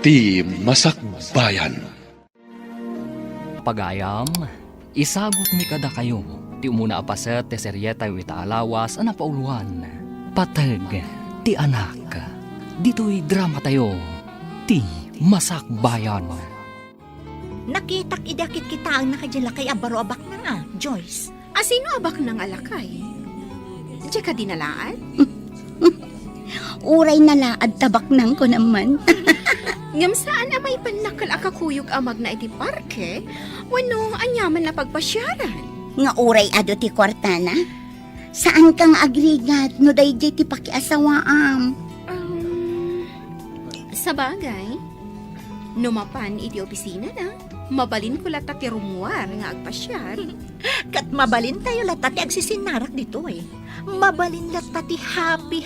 Ti Masakbayan. Pagayam, isagot mi kada kayo. Ti umuna apaset ti seryeta yu itaalawas ana pauluan. Patag, ti anak. Dito'y drama tayo. Ti Masakbayan. Nakitak idakit kita ang nakadyan kay abaro abak na nga, Joyce. Asino abak ng alakay? Diya ka dinalaan? Uray na laad tabak nang ko naman. Ngam saan amay panakal akakuyog amag na iti parke? Wano, anyaman na pagpasyaran. Nga uray ado ti kwartana. Saan kang agrigat no dayjay ti pakiasawaam? Sa bagay, numapan iti opisina na, mabalin ko lata ti rumuar nga agpasyar. Kat mabalin tayo latati agsisinarak dito eh. Mabalin latati happy.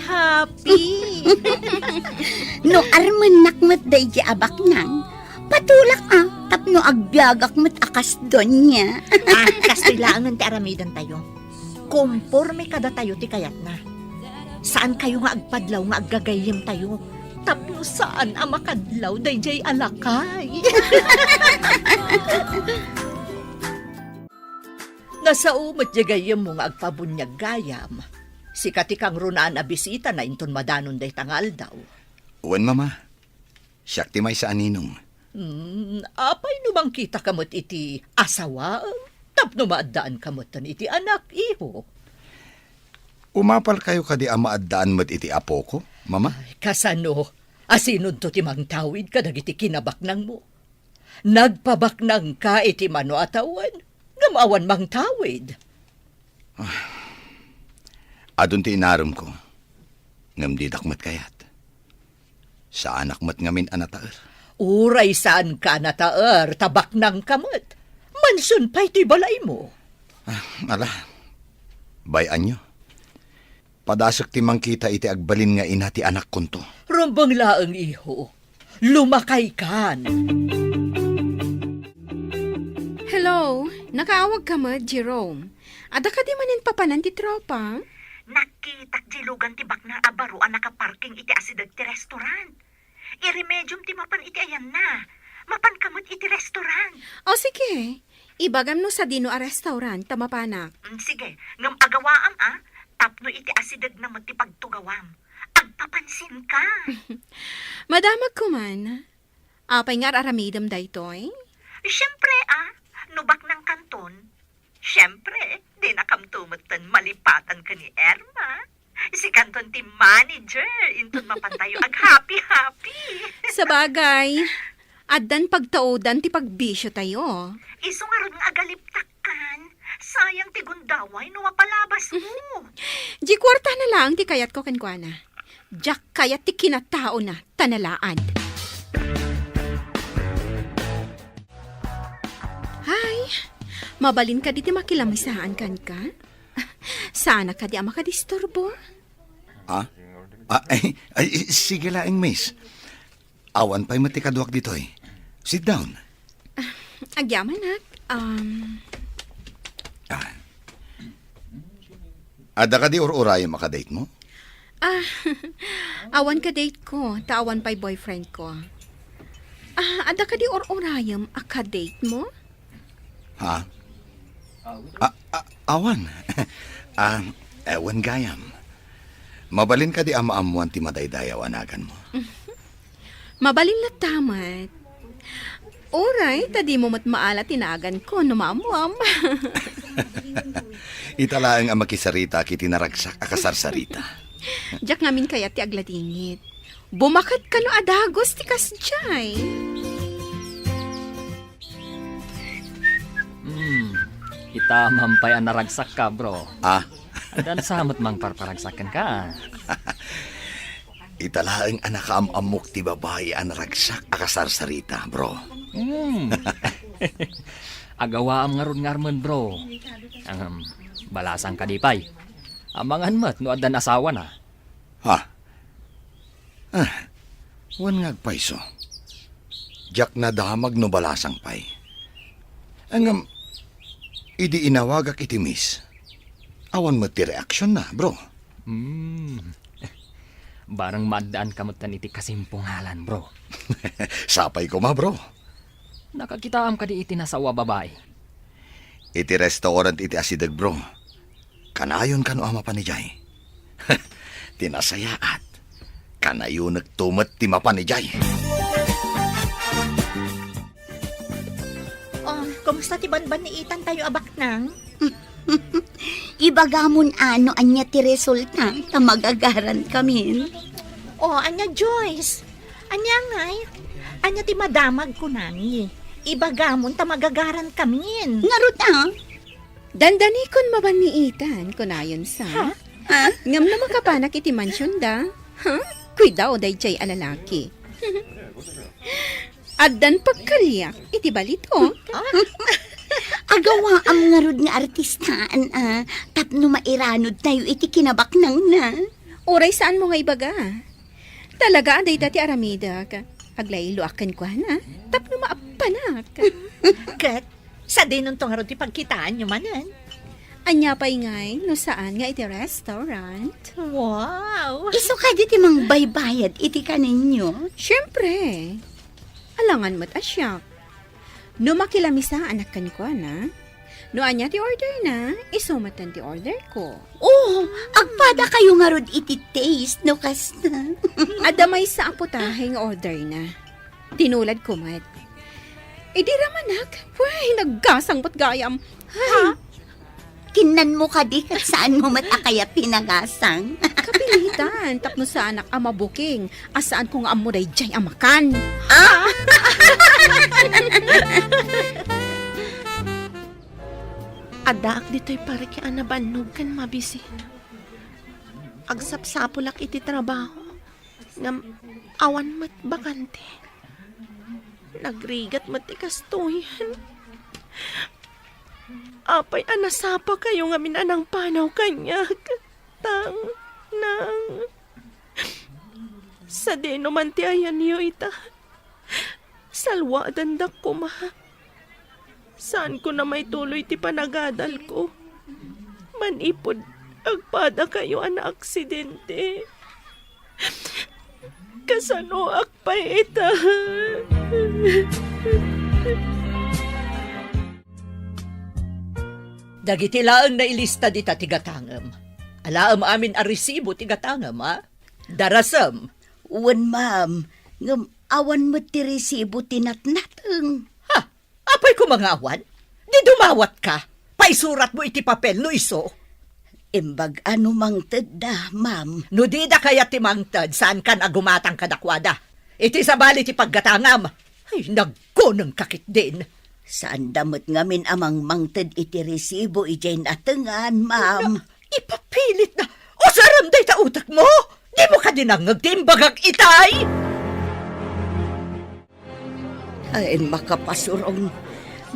No arman nakmat dayjay abak nang. Patulak tapno agbiagak mat akas don niya. Kastilaan ti aramidan tayo. Komporme kada tayo ti kayat na. Saan kayo nga agpadlaw nga aggagayem tayo? Tapno saan amakadlaw dayjay alakay? Nasa umat jagayem mo nga agpabunyag gayam. Si katikang runaan a bisita na inton madanon day tangal daw. Uwan, mama. Siyak ti may sa aninong. Apay numang kita kamot iti asawa? Tapno maadaan kamot tan iti anak, iho. Umapal kayo kadi amaadaan mo't iti apo ko, mama? Kasano, asinod to ti mangtawid kadag iti kinabaknang mo. Nagpabaknang ka iti mano atawan, ngamawan mangtawid. Adun ti inaram ko. Ngam di dakmat kayat. Sa anak mat ngamin anataer. Uray saan ka nataer, tabaknang kamot. Mansun pa'y ti balay mo. Ala, bayan nyo. Padasok ti mangkita iti agbalin nga ina ti anak kunto. Rumbang laang iho, lumakay kan. Hello, nakaawag ka mo, Jerome. Ada ka di manin papanan ti tropa? Nakitak jilugan ti bakna abaruan nakaparking iti asidag ti restaurant. Iremedium ti mapan iti ayan na. Mapan kamot iti restaurant. O sige, ibagam no sa dino a restaurant, tamapanak. Sige, ngam agawaam tapno iti asidag naman ti pagtugawam. Agpapansin ka. Madamag ko man. Apay nga aramidam daytoy? Siyempre nubak ng kanton. Siyempre, di nakamtumutan malipatan ka ni Erma. Si kanton ti manager, inton mapantayo ag happy. Sa bagay, addan pagtaudan ti pagbisyo tayo. Iso nga ron nga agaliptakkan. Sayang ti gundaway no mapalabas mo. Di kwarta na lang ti kayat ko kenkwana. Diyak kayat ti kinatao na tanalaan. Hay, mabalin ka di ti makilamisahan kan ka? Sana ka di makadisturbo. Sige laing, miss. Awan pa'y matikaduak dito eh. Sit down. Agyaman nak. Ada ka di urayang makadate mo? Awan ka date ko, taawan pa'y boyfriend ko. Ada ka di orayam akadate mo? Ha? Awan. Ewan gayam. Mabalin ka di amaamuan ti madaydayaw anagan mo. Mabalin na tamat. Oray, tadi mo maala tinagan ko, numamuam. Italaang ang makisarita kiti naragsak akasarsarita. Diyak ngamin kaya ti agladingit. Bumakat ka no adagos ti kasjay. Ita mampay ang naragsak ka, bro. Adan samot mang parparagsakan ka. Italaang anak amok ti babae ang ragsak akasarsarita, bro. Agawa am ngarun-ngarman, bro. Ang balasang kadipay. Amangan mat no adan asawa na. Wan ngagpay so. Diyak na damag no balasang pay. Ang idi inawagak iti miss. Awan mo ti reaksyon na, bro. Barang madaan kamutan iti kasimpunghalan, bro. Sapay ko ma, bro. Nakakitaam ka di iti nasawa babae. Iti restaurant iti asidag, bro. Kanayon kano ama pa ni Jay. Tinasayaat. Kanayon nagtumat ti mapa ni Jay. Oh, kumusta ti banban ni Itan tayo abak nang? Ibagamon ano anya ti resulta ta magagaran kami. Oh, anya Joyce. Anya ngay. Anya ti madamag ko nani. Ibagamon ta magagaran kamin. Ngarot Dandanikon maban ni Itan, kunayon sa. Ha? Ngam na makapanak iti mansyon da. Ha? Kuidaw day jay alalaki. Addan pagkaliyak, iti balito. Agawa ang ngarod nga artistaan tapno mairanod tayo iti kinabaknang na. Oray saan mo nga ibaga? Talaga aday dati aramida ka. Aglaylo akin ko na. Tapno maapanak. Kat, sa dinon tong haro ti pagkitaan nyo manan. Anya pa'y ngay, no saan nga iti restaurant? Wow! Iso ka di mang baybayad iti kaninyo. Siyempre. Alangan mo't asyak. No makilamisa anak kan ko na. No anya ti order na, isumatan ti order ko. Oh, agpada kayo ngarod iti taste no kasta. Adamay sa aputaheng order na. Tinulad ko mat. Di ramanak, way, naggasang ba't gayam. Hay, Kinan mo ka di kat saan mo matakaya pinagasang. kapilitan, tapno sa anak ama booking, asaan ko nga amuray jay amakan. Adaak dito'y para ki anabanog kan mabisin. Agsapsapulak iti trabaho. Ngam awan mat bakante. Nagrigat mat ikastuyan. Apay anasapa kayo nga minanang panaw kanyag. Nang. Sa deno man ti ayan niyo ita. Salwa dandak ko ma. Saan ko na may tuloy ti panagadal ko? Manipod, agpada kayo ana aksidente. Kasano akpay ita? Dagiti laeng na ilista di ta tigatangam. Alaam amin a resibo tigatangam, ha? Darasam. Wan ma'am, ngam awan mo ti resibo tinatnateng. Ha? Apay ko mga awan? Di dumawat ka. Paisurat mo iti papel no iso. Imbag ano mang tedda, ma'am. No di da kaya timangtad saan kan agumatang kadakwada. Iti sabali ti paggatangam. Ay, nagkonang kakit din. Saan damot ngamin amang mangted iti resibo ijay natengan, ma'am. Ipapilit na. O saram day ta utak mo. Di mo ka dinangag timbagag itay. Ay, makapasurong.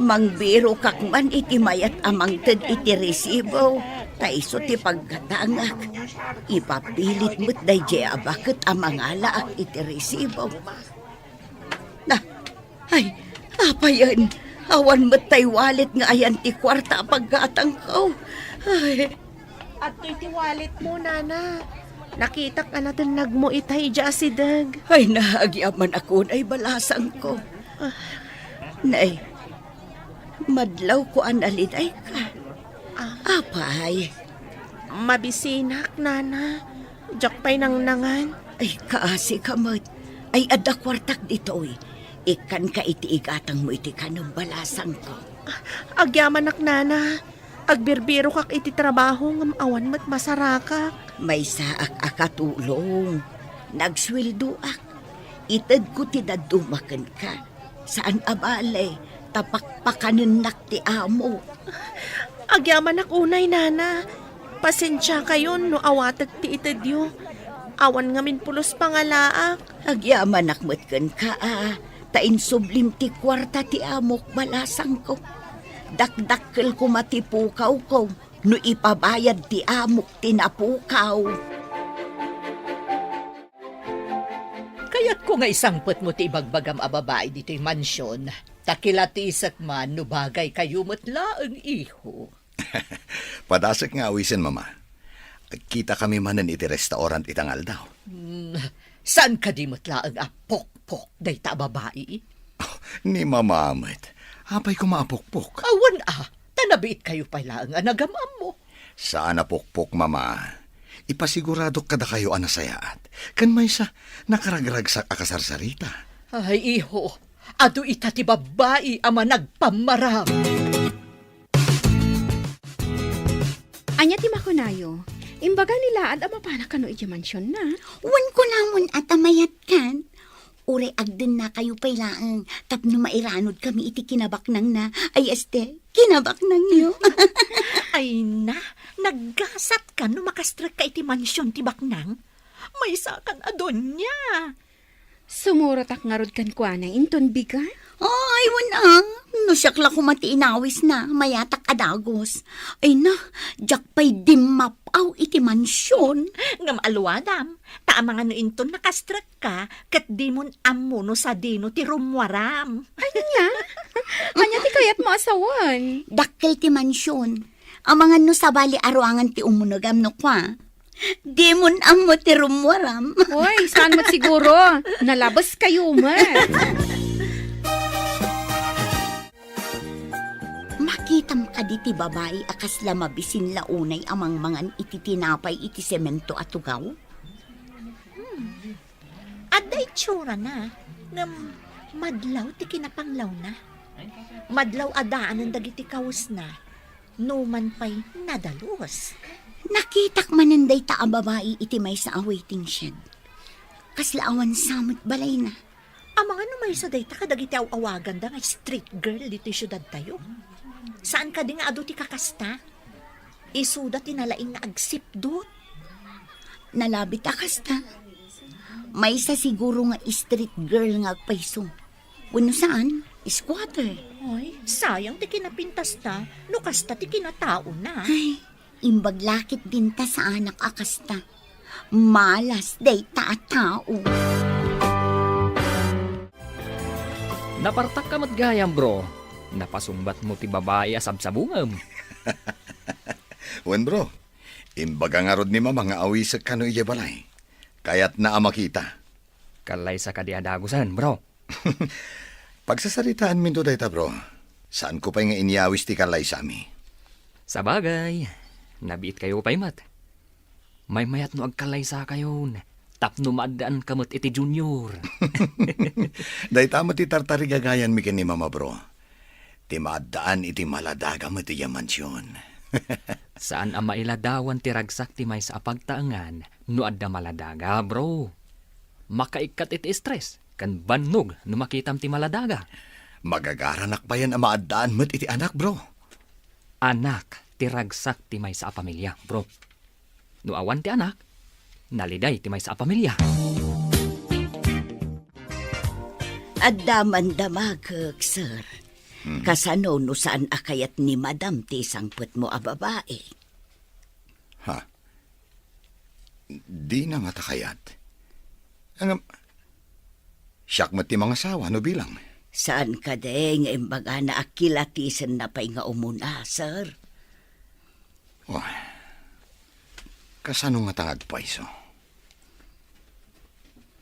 Mangbiro kakman iti mayat amang ted iti resibo. Taiso ti pagkatangak. Ipapilit mo't dayjay abakit amang alaak iti resibo. Na, ay, apa yan? Awan mo't tay walit nga ayan ti kwarta pagkatang ko. Ay, At iti wallet mo, nana. Nakita ka natin nagmo itay dya si Dag. ay naagyaman ako ay balasang ko. Nay, madlaw ko an aliday ka. Apay, Mabisinak, nana. Diyak pa'y nangnangan. ay kaasi ka mo't. Ay adda kwartak dito'y. Ikan ka iti igatang mo iti kanong balasang ko. Agyaman nana. Agbirbiro kak iti trabaho ngam awan mat masarakak. May saak akatulong. Nagswildo ak. Itad ko tinadumakan ka. Saan abale? Tapakpakanin nak ti amo. Agyaman unay, nana. Pasensya kayo no awatag ti itadyo. Awan ngamin pulos pangalaak. Agyaman nakmatkan ka Tain sublim ti kwarta ti amok balasang ko. Dakdakkel ko matipukaw ko. No ipabayad ti amok tinapukaw. Kaya't ko nga isangpot mo ti ibagbagam a babae dito'y mansyon. Takilatisat man no bagay kayo matlaang iho. Padasak nga awisin, mama. Kita kami manan iti restaurant itangal daw. Saan ka di matlaang apok-pok day ta babae? Ni mamamat. Apay ko maapokpok. Awan tanabiit kayo pala ang anagamam mo. Saan napokpok, mama? Ipasigurado kada kayo anasayaat. Kan may sa nakaragrag sa akasarsarita. Ay, iho, ado ita ti babae ama nagpamaram. Anya ti makunayo. Imbaga nila at amapana kano iti mansyon na. Wan ko namon at amayat kan. Ure agden na kayo pailaan. Tapno mairanod kami iti kinabaknang na. Ay este, kinabaknang niyo. Ay na, naggasat ka no makastrek ka iti mansyon ti baknang. May sakan adon niya. Sumurot ak ngarod kan kwa na inton biga. Ay, wan no siyakla ko mati inawis na. Mayatak adagos. Ay na, jak pa'y dimapaw iti mansyon. Ngam alwadam, taamang ano inton nakastrek ka, kat di mon amuno sa dino ti rumwaram. Anya? Anya ti kayat mo asawan. Dakkel ti mansyon. Amangan no sabali aruangan ti umunogam no kwa. Di mon amo ti rumwaram. Hoy, saan mo't siguro? Nalabas kayo man. Makitam ka di ti babae akas lamabisin launay amang mangan iti tinapay iti semento at tugaw. Aday tsura na, ngam madlaw ti kinapanglaw na. Madlaw adaan ang dagiti kawas na, no man pa'y nadalos. Nakitak mananday ta a babae iti may sa awaiting shed. Kaslaawan samot balay na. Amang ano may sa dayta kadagiti awagan da nga street girl dito syudad tayo. Saan ka di nga ado ti kakasta? Isuda tinalaing nga agsip dot. Nalabit akas ta. May sa siguro nga street girl nga agpaiso. Wano saan? Squatter. Ay, sayang ti kinapintas ta, no kasta ti kinatao na. Ay, imbaglakit din ta sa anak akasta. Malas day ta at tao. Napartak ka matgayam, bro. Napasumbat mo ti babae asabsabungam. Wen bro, imbaga nga rod ni mama nga awisag kano iya balay. Kaya't naa makita. Kalay sa kadiadagusan, bro. Pagsasaritaan min to dayta bro. Saan ko pa'y nga inyawis ti kalay sa ami? Sa bagay, nabiit kayo pa'y mat. May mayat no agkalay sa kayon. Tapno maadaan kamot iti junior. Dayta mo ti tartarigagayan mi ken ni mama bro. Ti maadaan iti maladaga mo ti yamansyon. Saan ang mailadawan ti ragsak ti may sa apagtaangan no adda maladaga, bro? Makaikat iti stress, kan bannog no makitam ti maladaga. Magagaranak pa yan ang maadaan mo't iti anak bro. Anak ti ragsak ti may sa pamilya, bro. No awan ti anak, naliday ti may sa pamilya. Addaman damagag, sir. Kasano no saan akayat ni madam ti sangput mo a babae. Ha? Di na nga takayat. Siyak mo ti mga sawa no bilang. Saan ka deng imbaga na akilatisan na pa'y nga umuna, sir? Oh, kasano nga tangag paiso?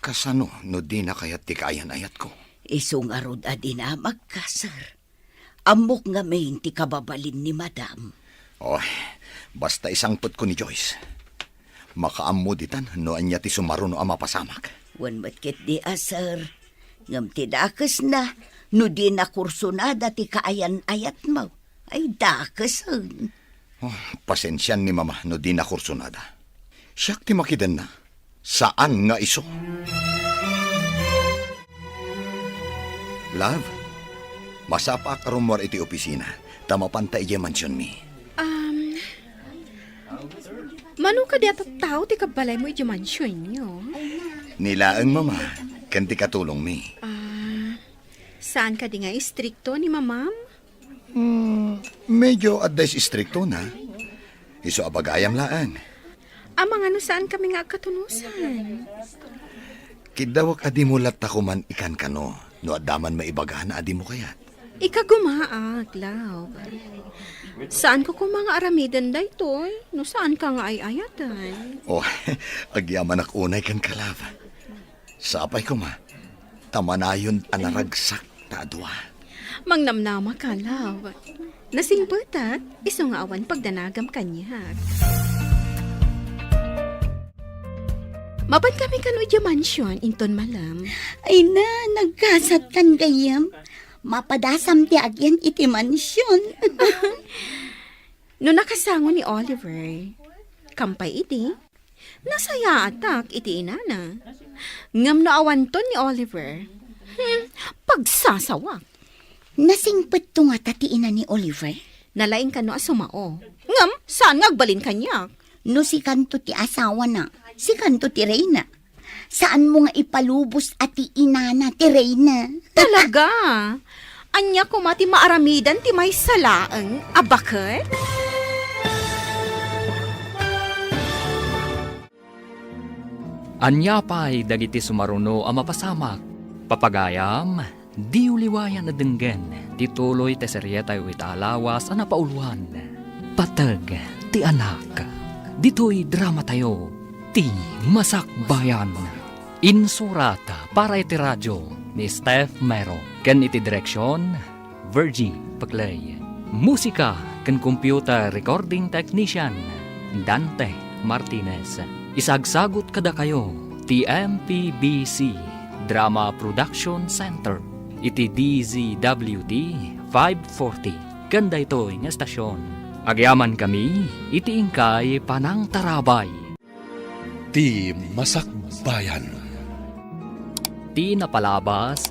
Kasano no di na kayat ti kayan ayat ko? Isong arod adinamag ka, sir. Amok nga may ti kababalin ni madam. Oh, basta isangput ko ni Joyce. Makaamuditan no anya ti sumaro no ama pasamak. Wan matkit di sir. Ngam ti dakes na, no di na kursunada ti kaayan ayat mo. Ay dakes. Oh, pasensyan ni mama no di na kursunada. Siyak ti makidan na. Saan nga iso? Love, masapa ka rumor iti opisina. Tamapanta iya mansyon mi. Mano ka diya tao ti kabalay mo iti mansyon niyo? Nilaang mama, kanti katulong mi. Saan ka di nga istrikto ni mamam? Medyo advice stricto na. Iso abagayam laan. Amang ano saan kami nga katunusan? Kidawak adi mo lat ako man ikan kano. No adaman maibaga na adi mo kayat. Ikagumaak, love. Saan ko kung mga aramidan da ito? No saan ka nga ay ayatan? Oh, agyaman ak unay kan kalab. Sapay ko ma. Tamanayon anaragsak na adwa. Mangnamnama ka, love. Nasingbutat, iso nga awan pagdanagam kanya. Mapan kami kanudya mansyon, inton malam. Ay na, nagkasat kan gayam. Mapadasam ti agyan iti mansyon. No nakasango ni Oliver, kampay iti, nasaya atak iti inana. Ngam no awan ton ni Oliver, pagsasawak. Nasingpet to nga tatiina ni Oliver. Nalaing ka no asumao. Ngam, saan ngagbalin kanyak? No si kanto ti asawa na, si kanto ti Reyna. Saan mo nga ipalubos at ti inana ti Reyna? Talaga? Anya ko mati maaramidan ti may salaang abakit? Anya pa'y dagiti sumaruno ang mapasamak. Papagayam, di uliwayan na denggen, tituloy te seryeta yu italawas ang napauluan. Patag, ti anak, dito'y drama tayo, ti masakbayan. Insurata para iti radyo ni Steph Mero. Ken iti direksyon, Virgie Paglay. Musika ken computer recording technician, Dante Martinez. Isagsagot kada kayo, TMPBC Drama Production Center. Iti DZWD 540. Ganda ito'y nga estasyon. Agyaman kami, iti ingkay panang tarabay. Ti Masakbayan. Ti napalabas,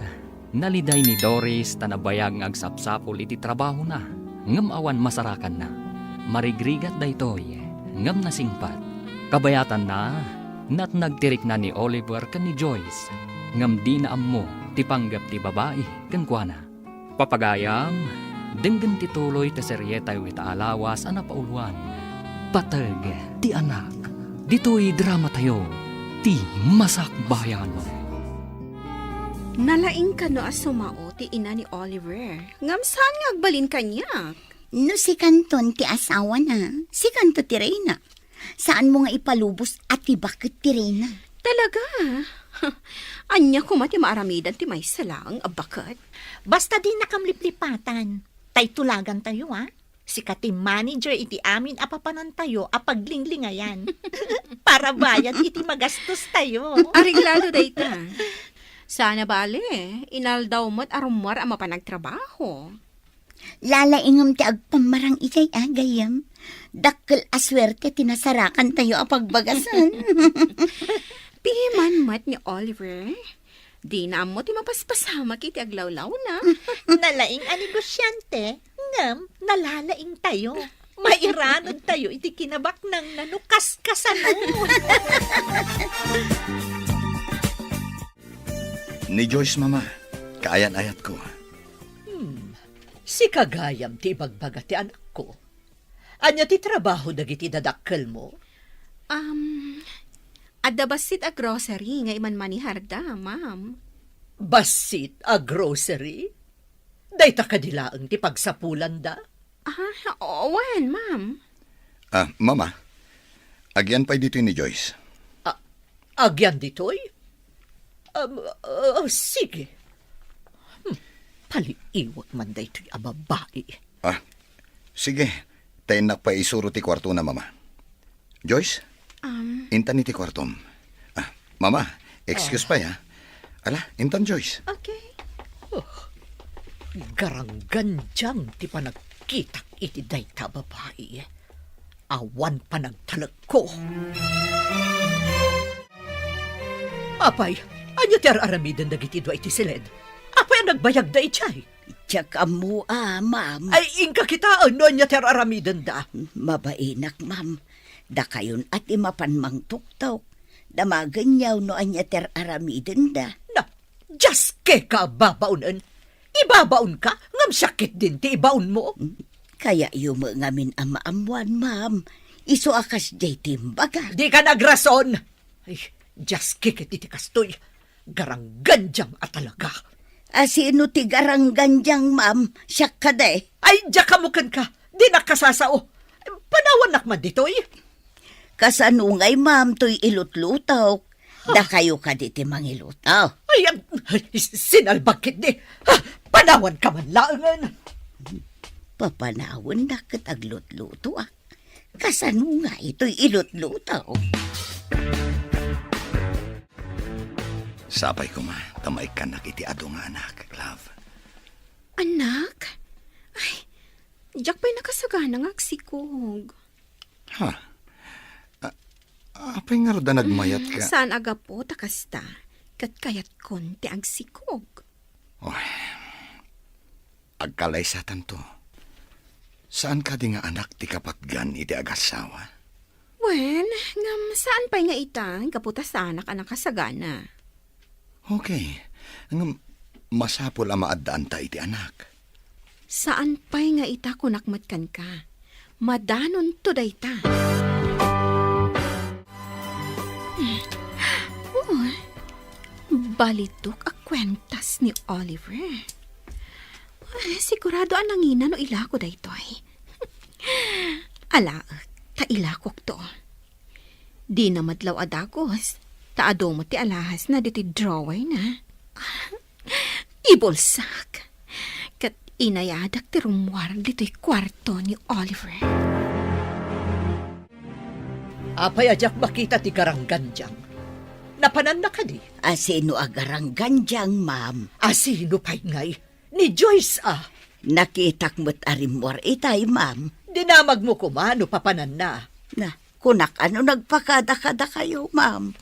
naliday ni Doris tanabayag ng agsapsapol iti trabaho na. Ngam awan masarakan na. Marigrigat da ito'y, ngam nasingpat. Kabayatan na, nat nagtirik na ni Oliver kan ni Joyce. Ngam di na ammo, ti panggap ti babae, kan kuana. Papagayam, denggan tituloy ti seryeta yu itaalawas ang napauluan. Patag, ti anak, dito'y drama tayo, ti masakbayan. Nalaing ka no asumao ti ina ni Oliver. Ngam saan ngagbalin kanyak? No si kanton ti asawa na, si kanto ti Reyna. Saan mo nga ipalubos at ti bakit ti Reyna? Talaga? Anya ko mati maaramidan ti may salaang abakit? Basta di nakamliplipatan. Tay tulagan tayo, ha? Si kati manager iti amin apapanan tayo apaglinglingayan. Para bayad iti magastos tayo. Ariglalo dayta. Sana bale, inaldaw mo't arumwar ang mapanagtrabaho. Lalaingam ti agpamarang ijay agayam. Dakkel aswerte tinasarakan tayo apagbagasan. Pihiman mat ni Oliver. Di na mo ti mapaspasamak iti aglawlaw na. Nalaing anigosyante, ngam, nalalaing tayo. Mairanod tayo iti kinabak ng nanukas kasano. Ni Joyce, mama. Kaayan-ayat ko. Si kagayam ti bagbaga ti anak ko. Anya ti trabaho dagiti dadakkel mo? Adabasit a grocery nga iman maniharda, ma'am. Basit a grocery? Dayta kadilaang ti pagsapulan da? Owan, ma'am. Mama. Agyan pa'y dito ni Joyce. Agyan ditoy? Sige. Paliiwat man da ito'y ababae. Sige. Tainak pa isuro ti kwarto na, mama. Joyce? Intan iti kwartom. Mama, excuse pa ya. Ala, intan Joyce. Okay. Garanggan diyang ti panagkitak iti dayta babae. Awan panagtalag ko. Apay, anya ti aramiden dagiti dua iti silid. Apay ang nagbayag da itchay. Tsaka mo, ma'am. Ay, ingka kita, ano anya ti aramiden da? Mabainak, ma'am. Da kayon at imapanmang tuktok. Damaganyaw no anya ter aramiden da. Na, just ke ka babaunan. Ibabaon ka, ngam sakit din ti ibaon mo. Kaya yumo ngamin ang maamuan, ma'am. Iso akas jay timbaga. Di ka nagrason. Ay, just kikit iti kastoy. Garanggan diyang at talaga. Asino ti garangganjang, ma'am? Siya ka day. Ay, diya kamukan ka. Di nakasasao. Panawan nakman ditoy. Kasanungay, ma'am, to'y ilutlutaw. Da kayo ka diti mangilutaw. Ay, sinalbakit di. Panawan ka man laangan. Papanawon na kat aglutluto ah. Kasanungay to'y ilutlutaw. Sapay ko ma, tamay ka nakiti adong anak, love. Anak? Ay, Jack pa'y nakasagana nga agsikog. Ha? Apay nga roda nagmayat ka. Saan aga po takasta? Kat kayat konti agsikog. Agkalay sa tanto. Saan ka di nga anak ti kapatgan iti agasawa? Wen, ngam saan pa'y nga itang kaputa sa anak kasagana? Okay. Ang masapol ang maadaan ta iti anak. Saan pa'y nga ita kunakmatkan ka? Madanon to dayta. Oh, balitok a kwentas ni Oliver. Ay, sigurado ang nangina no ilako daytoy. Ala, ta ilakok to. Di na madlaw adagos. Taado mo ti alahas na diti drawer na. Ibulsak. Kat inayadak ti rumwar dito'y kwarto ni Oliver. Apay ajak makita ti garangganjang. Napanan na ka di. Asino agarangganjang, ma'am? Asino pa'y ngay? Ni Joyce ah. Nakitak mo't arimwar itay, ma'am. Dinamag mo kumano papanan na. Na, kunak ano nagpakada-kada kayo, ma'am?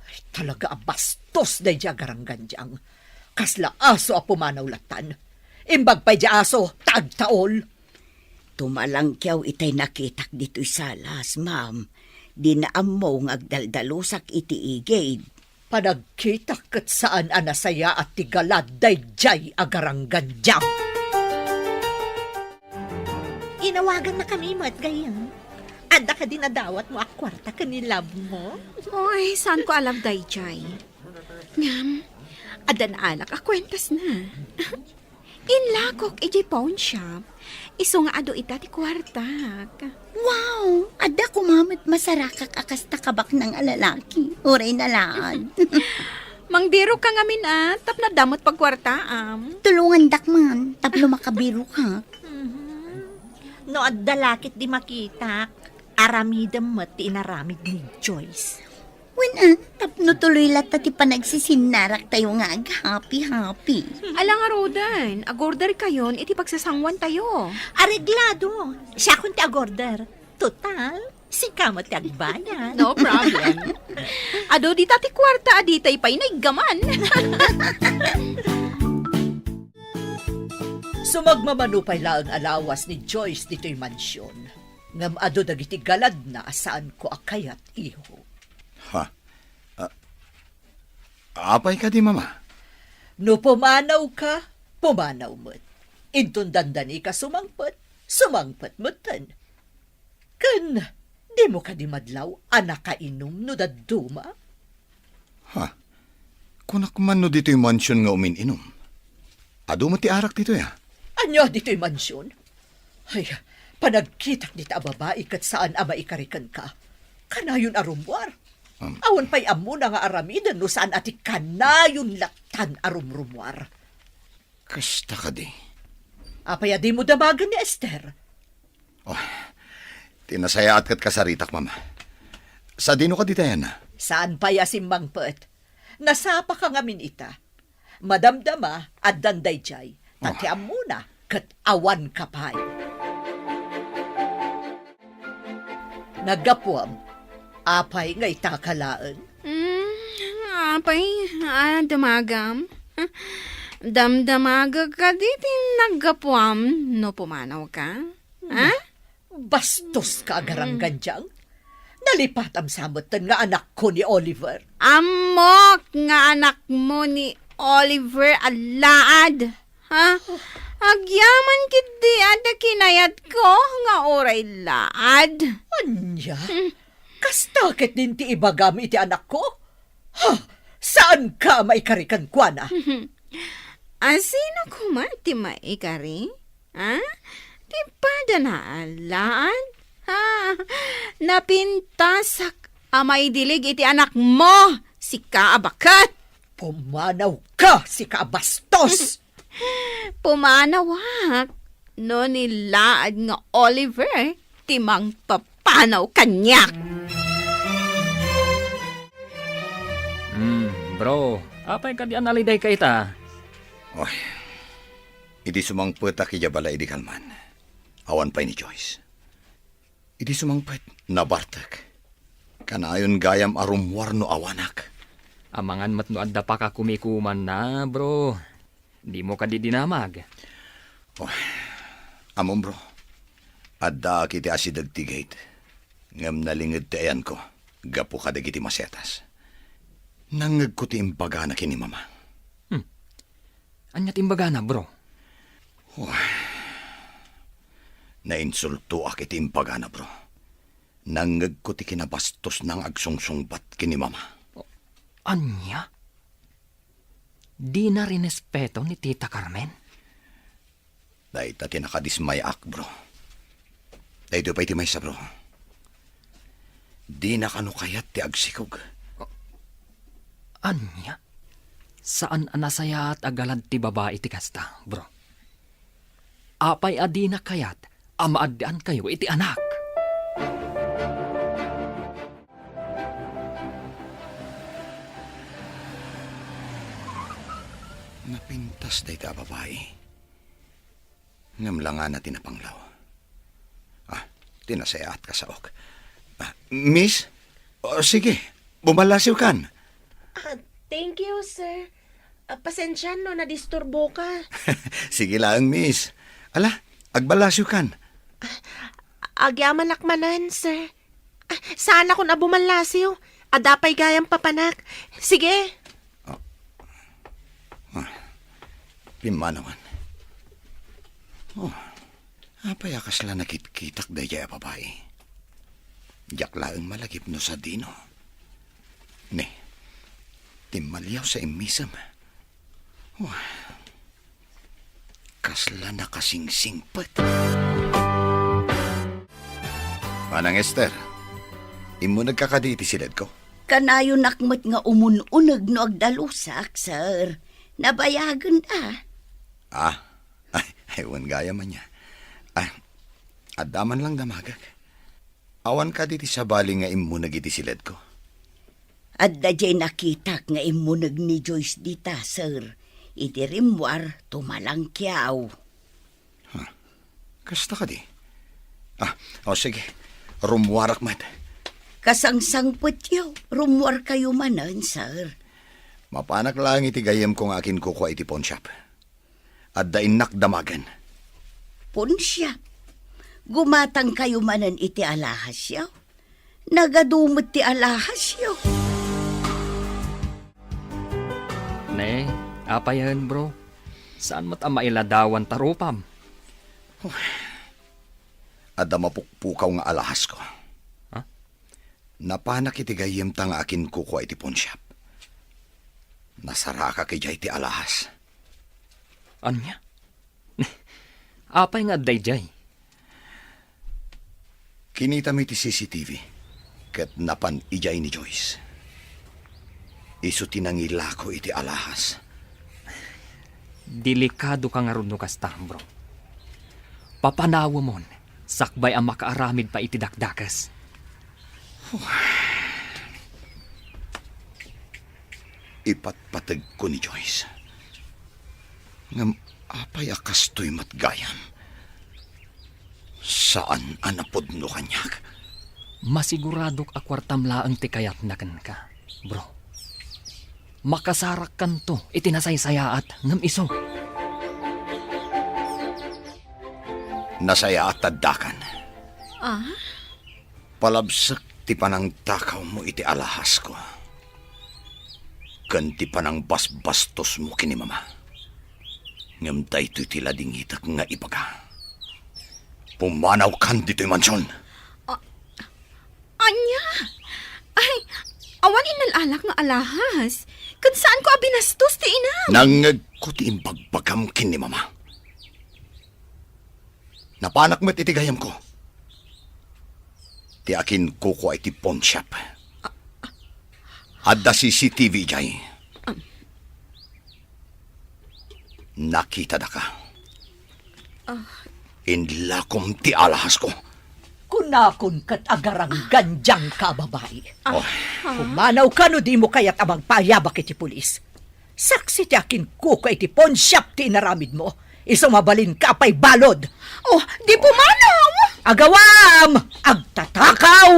Ay, talaga ang bastos na dya garangganjang. Kasla aso a pumanawlatan. Imbag pa'y dya aso, tagtaol. Tumalang kyaw itay nakitak dito'y salas, ma'am. Di na amo ngagdaldalusak iti igid. Panagkita kat saan anasaya at tigalad dayjay agarangganjang. Inawagan na kami, mat gayang. Anda ka din nadawat mo akwarta kanilab mo. Oy, saan ko alam dayjay? Ngam, adan alak akwentas na. Inlakok iji pawn shop. Iso nga ado ita ti kwartak. Wow! Ada kumamit masarakak akas takabak ng alalaki. Uray na laan. Mangbiro ka ngamin tap na damot pagkwartaam. Tulungan dakman, tapno makabiro ka. No, at dalakit di makita. Aramidam mo ti inaramid ni Joyce. Wala, tapno tuloy lata ti panagsisinarak tayo nga happy-happy. Alang arodan, agorder kayon iti pagsasangwan tayo. Areglado. Siya kun ti agorder. Total, si kamo ti agbayan. No problem. Ado di tati kwarta aditay pa'y naigaman. Sumagmamanupay laang alawas ni Joyce dito'y mansyon. Ngam ado dagiti galad na saan ko akayat iho. Ha? Apay ka di, mama? No pumanaw ka, pumanaw mo't. Intun dandani ka sumangpet mo'tan. Kan, di mo ka di madlaw, anak ka inom no daduma. Ha? Kunak man no dito'y mansyon nga umin-inom. Ado mo ti arak dito ya? Anya dito'y mansyon? Ay, panagkitak dita a babae kat saan ama ikarikan ka. Kanayon arumwar. Awan pa'y amo na nga aramidan no saan ati kanayon latan arumrumwar. Kasta ka di. Apaya di mo damagan ni Esther. Tinasaya at kat kasaritak, mama. Sa dino ka di tayo na? Saan pa'y asimbang pet? Nasapa ka ngamin ita. Madamdama at danday jay. Tati amo na kat awan kapay. Nagapuam. Apay nga itakalaan. Apay, damagam. Damdamaga ka di naggapuam no pumanaw ka. Ha? Bastos ka agarangganjang. Nalipatam samutan nga anak ko ni Oliver. Amok nga anak mo ni Oliver alaad. Ha? Agyaman kiti ada kinayat ko nga oray laad. Anya? Kastakit din ti ibagam iti anak ko? Ha? Saan ka maikarikan kwa na? Sino kuman ti maikari? Ha? Ti padanaalaan? Ha? Napintasak amay dilig iti anak mo, si Kaabakat. Pumanaw ka, si Kabastos! Pumanawak. No nilaad nga Oliver, timang papanaw kanyak. Bro, apay ka di analiday ka ita? Oy, idi sumangpet akija bala idi kalman. Awan pa ni Joyce. Idi sumangpet na Bartek. Kanayon gayam arumwar no awanak. Amangan mat no adda pa ka kumikuman na, bro. Di mo ka di dinamag. Amon bro, adda kiti asidag tigate. Ngam nalingid ti ayan ko, gapo ka dagiti masetas. Nangag ko ti imbaga na kini mama. Anya timbaga na, bro? Nainsulto ak iti imbaga na bro. Nangag ko ti kinabastos ng agsungsungbat kini mama. Anya? Di na rinespeto ni Tita Carmen? Dahil tati nakadismay ak bro. Dahil pa iti may sa bro. Di na kanukayat ti agsikog. Anya? Saan anasaya at agalad ti babae ti kasta, bro? Apay adi na kayat, amaadaan kayo iti anak. Napintas day ta babae. Ngamlangan na tinapanglaw. Tinasayat ka sa ok. Miss? Sige, bumalasiw kan. Thank you, sir. Pasensya no, nadisturbo ka. Sige lang, miss. Ala, agbalasyo kan. Agyaman akmanan, sir. Saan ako na bumalasiw? Adapay gayang papanak. Sige. Pimanawan. Apay akas la nakitkitak daya babae. Diyak laang malagip no sa dino. Ne, timalyaw sa imisam. Kasla na kasingsingpat. Manang Esther, imo nagkakaditi silid ko. Kanayon nakmat nga umununag no agdalusak, sir. Nabayagan da. Ewan gaya man niya. Adaman lang damagag. Awan ka diti sa bali nga imo nagiti silid ko. At da jay nakitak nga imunag ni Joyce dita, sir. Iti rimwar tumalangkyaw. Kasta ka di? Sige. Rumwarak mat. Kasangsang putyo, rumwar kayo manan, sir. Mapanak lang iti gayam kong akin kukuha iti pawn shop. At dainak damagan. Punsya. Gumatang kayo manan iti alahas yaw. Nagadumot ti alahas yaw. Ne, apayan, bro. Saan mat ang mailadawan tarupam? Adda mapukpukaw nga alahas ko. Napanak iti gayam tang akin kukuha iti pawn shop. Nasara ka kay jay ti alahas. Anya? Apay nga dayjay. Kinita mi ti CCTV. Kat napan ijay ni Joyce. Isu tinangila ko iti alahas. Delikado ka nga ron no kasta, bro. Papanawa mon, sakbay ang makaaramid pa iti dakdakas. Ipatpatag ko ni Joyce. Ngam apay akas to'y matgayam. Saan anapod no kanyak? Masiguradok akwartam laang ti kayat na ka, bro. Makasarak kanto itinasaysayaat ngam iso. Nasaya at tadakan. Ah? Palabsak ti panang takaw mo iti alahas ko. Kanti panang basbastos mo kini mama. Ngam daytoy ti ladingitak nga ibaga. Pumanaw kan dito'y mansyon. Anya? Ay, awan inalalak nga alahas. Kung saan ko abinastos ti inam? Nangag ko ti imbagbagam kin ni mama. Napanak mo't itigayam ko. Ti akin kuko ay ti pawn shop. Adda CCTV jay. Nakita da ka. Inlakom ti alahas ko. Kunakon kat agarang ganjang ka, babae. Oh, Humanaw ka no di mo kaya't amang payabak iti pulis. Saksi ti akin kuko iti pawn shop ti inaramid mo. Isang mabalin ka pa'y balod. Oh, di pumanaw! Agawam! Agtatakaw!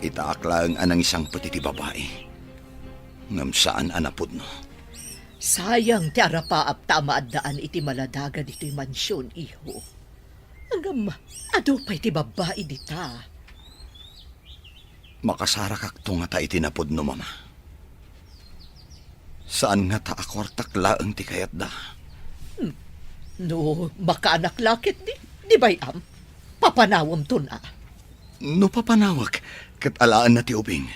itaakla ang anang isang patiti babae. Ngam saan anapod no? Sayang ti arapaap tama at daan iti maladagan iti mansyon, iho. Hanggang ado pa iti babae dita. Makasara kak nga ta itinapod no, mama. Saan nga ta akwartak laeng ti kayat da? No, makaanak lakit di bayam? Papanawam to na. No papanawag, kat alaan na ti ubing.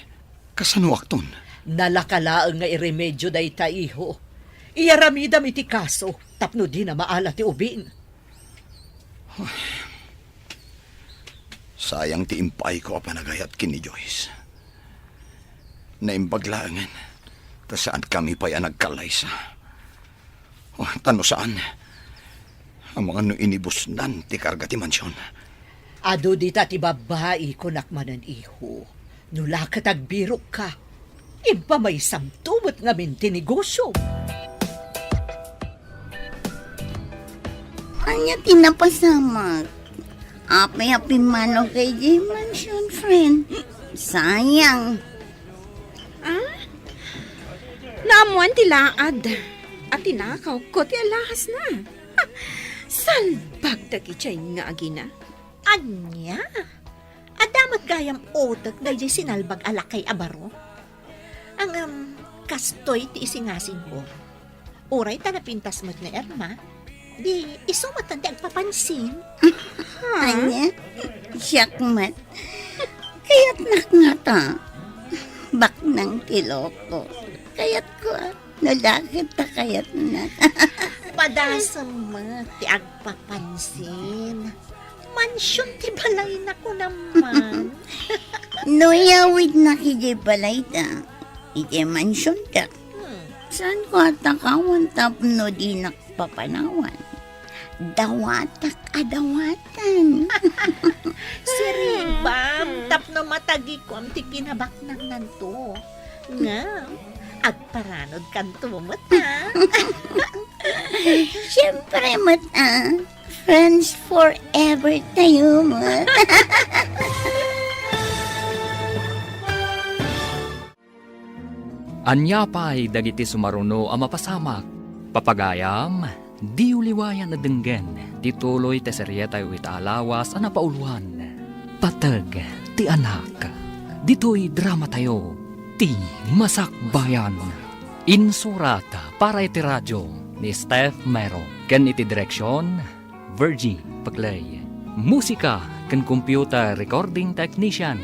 Kasanuak ton. Nalakalaang nga iremedyo da ita, iho. Iyaramidam iti kaso, tapno di na maala ti ubin. Sayang ti impay ko panagayat kin ni Joyce. Naimbaglaangan, ta saan kami pa'y nagkalaysa. Tano saan? Ang mga no inibusnan ti karga ti mansyon. Ado dita ti babae kunakmanan, iho. Nulakat agbirok ka. Impa may samtumot ngamin ti negosyo. Anya tinapasamak. Api-api mano kay J Mansion, friend. Sayang. Naamuan ti laad. At tinakaw ko ti alahas na. Ha, salbag dagi chay nga agina. Anya? Adamat gayam otak na di sinalbag alakay abaro. Ang kastoy ti isingasing ko. Uray ta napintas mo't na Erma. Di isumatan di agpapansin. Anya, siyakmat. Kaya't nakngata. Bak ng tiloko. Kaya't ko, nalakit ta kaya't na. Padasam mo ti agpapansin. Mansyon ti balay na ko naman. Noyawid na kiji balay ta. Iti mansyon ta. Saan ko atakawan tapno di nakpapanawan? Dawatak adawatan. Siribam, tapno matagi ko am ti kinabak ng nanto. Nga, agparanod kan tumot ha. Siyempre, mata. Friends forever tayo, mat. Anya pa'y dagiti sumaruno ang mapasamak. Papagayam, di uliwayan na denggen, tituloy te seryetay wita alawas ang napauluan. Patag, ti anak, dito'y drama tayo, ti masakbayan. Insurata para iti radyo ni Steph Mero, ken iti direksyon, Virgie Paglay. Musika ken computer recording technician,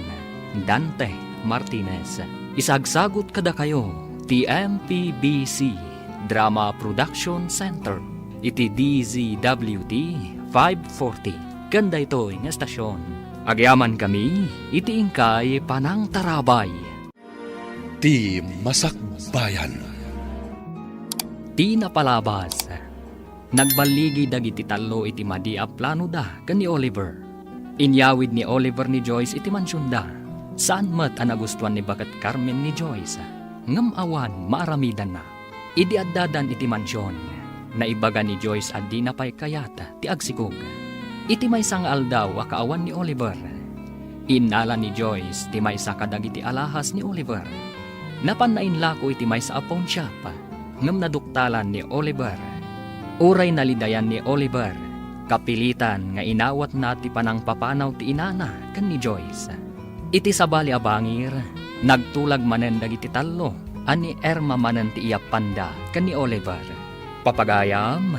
Dante Martinez. Isagsagot kada kayo, ti MPBC Drama Production Center, iti DZWT 540. Ganda ito ng estasyon. Agyaman kami, iti ingkay Panang Tarabay. Ti Masakbayan. Ti napalabas. Nagbaligi dagiti talo iti madi a plano da ken ni Oliver. Inyawid ni Oliver ni Joyce iti mansyon da. Saan mat ang nagustuhan ni Bakat Carmen ni Joyce? Ngam awan maaramidan na. Idi addadan iti mansyon. Naibaga ni Joyce at di napay kayata ti agsikog. Iti may sang aldaw a kaawan ni Oliver. Inala ni Joyce ti may sa kadagiti alahas ni Oliver. Napanain lako iti may sa pawn shop. Ngam naduktalan ni Oliver. Uray nalidayan ni Oliver. Kapilitan nga inawat na ti panang papanaw ti inana kan ni Joyce. Iti sabali abangir, nagtulag manen dagiti talo, ani Erma manen ti iyapanda kan ni Oliver. Papagayam,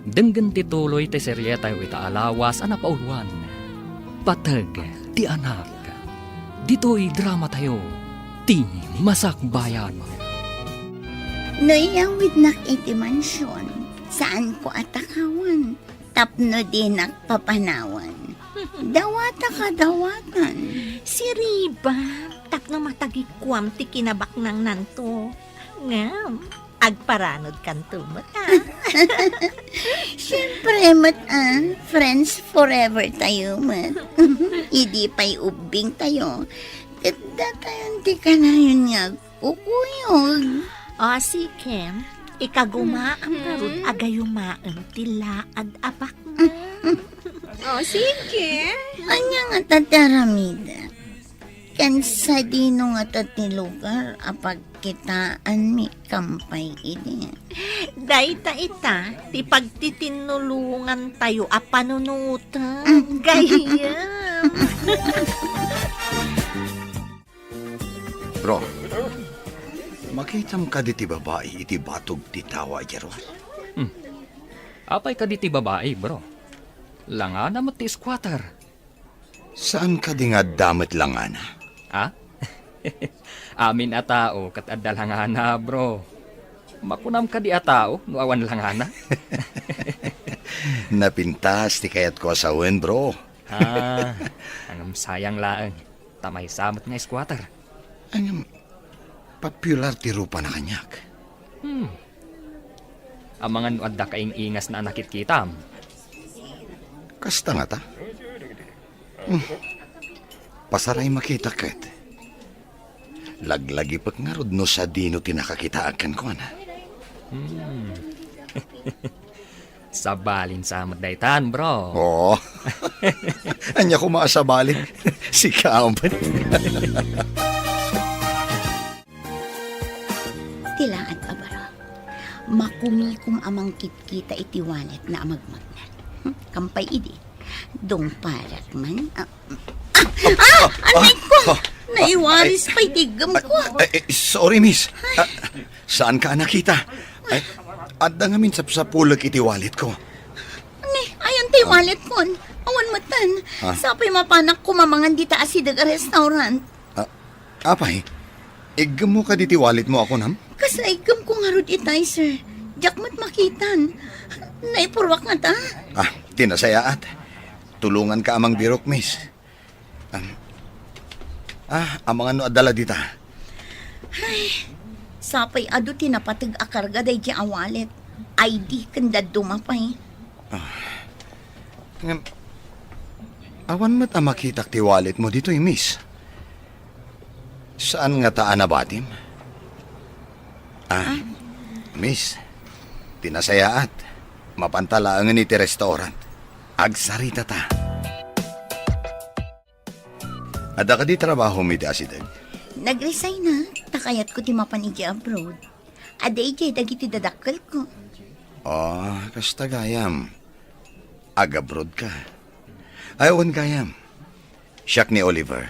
denggen tituloy ti seryetay wita alawas ang napauluan. Patag ti anak, Dito'y drama tayo, ti Masakbayan. Noyawid nak iti mansyon, saan ko atakawan, tapno din nakpapanawan. Dawata ka dawatan. Si Riba, tapno matagikwam ti kinabak ng nanto. Ngam, agparanod kanto mo ta. Siyempre, friends forever tayo, mat. Idi pa'y ubing tayo. Kada tayo, di ka na yun nga, kukuyog. O sige, ikagumaam karod agayumaan tilaad apak na. O, sige. Anya nga tataramida. Kansa dino nga tati lugar apag kitaan mi kampay ini. Dayta ita, ti pagtitinulungan tayo a panunutan. Gayam. Bro, makitam ka di ti babae iti batog ti tawa, Jero. Apay ka di ti babae, bro. Langana mo ti squatter. Saan ka di nga damit langana? Ha? Amin a tao kat adalangana, bro. Makunam ka di a tao, no awan langana. Napintas ti kayat ko asawen, bro. Angam sayang laeng. Tamay samot nga squatter. Anyam, popular ti rupa na kanyak. Ang mga nuadda kaing ingas na nakit kitam. Kasta nga ta? Pasaray makita ket. Laglagi pat nga rod no sa dino tinakakitaakan ko na. Sabalin sa daytan, bro. Oo. Anya ko maasabalik. Si Kaampan. Tilaan abara. Makumikum amang kitkita iti walet na amagmagnan. Kampay idi. Dong parak man. Anay ko! Naiwaris pa'y tigam ko. Sorry, miss. Saan ka nakita? Adda nga min sa pulak iti wallet ko. Ayan tayo walet ko. Awan matan. Sapay mapanak ko mamangan dita asidag a restaurant. Apay, igam mo ka diti wallet mo ako, nam? Kasaigam ko nga rod itay, sir. Diyak mat makitan. Naipurwak nga ta. Tinasayaat. Tulungan ka amang birok, miss. Ang mga no adala dita. Sapay ado tinapatag akarga day di awalet. ID kanda dumapay. Awan mat makitak ti wallet mo dito, miss. Saan nga taan na batim? Miss, tinasayaat. Mapantalaangan iti restaurant. Agsarita ta. Ada ka di trabaho mi di asidag? Nag-resign na. Takayat ko ti mapanigi abroad. Aday jay dagiti dadakkel ko. Kasta gayam. Ag-abroad ka. Ayawan gayam. Siyak ni Oliver.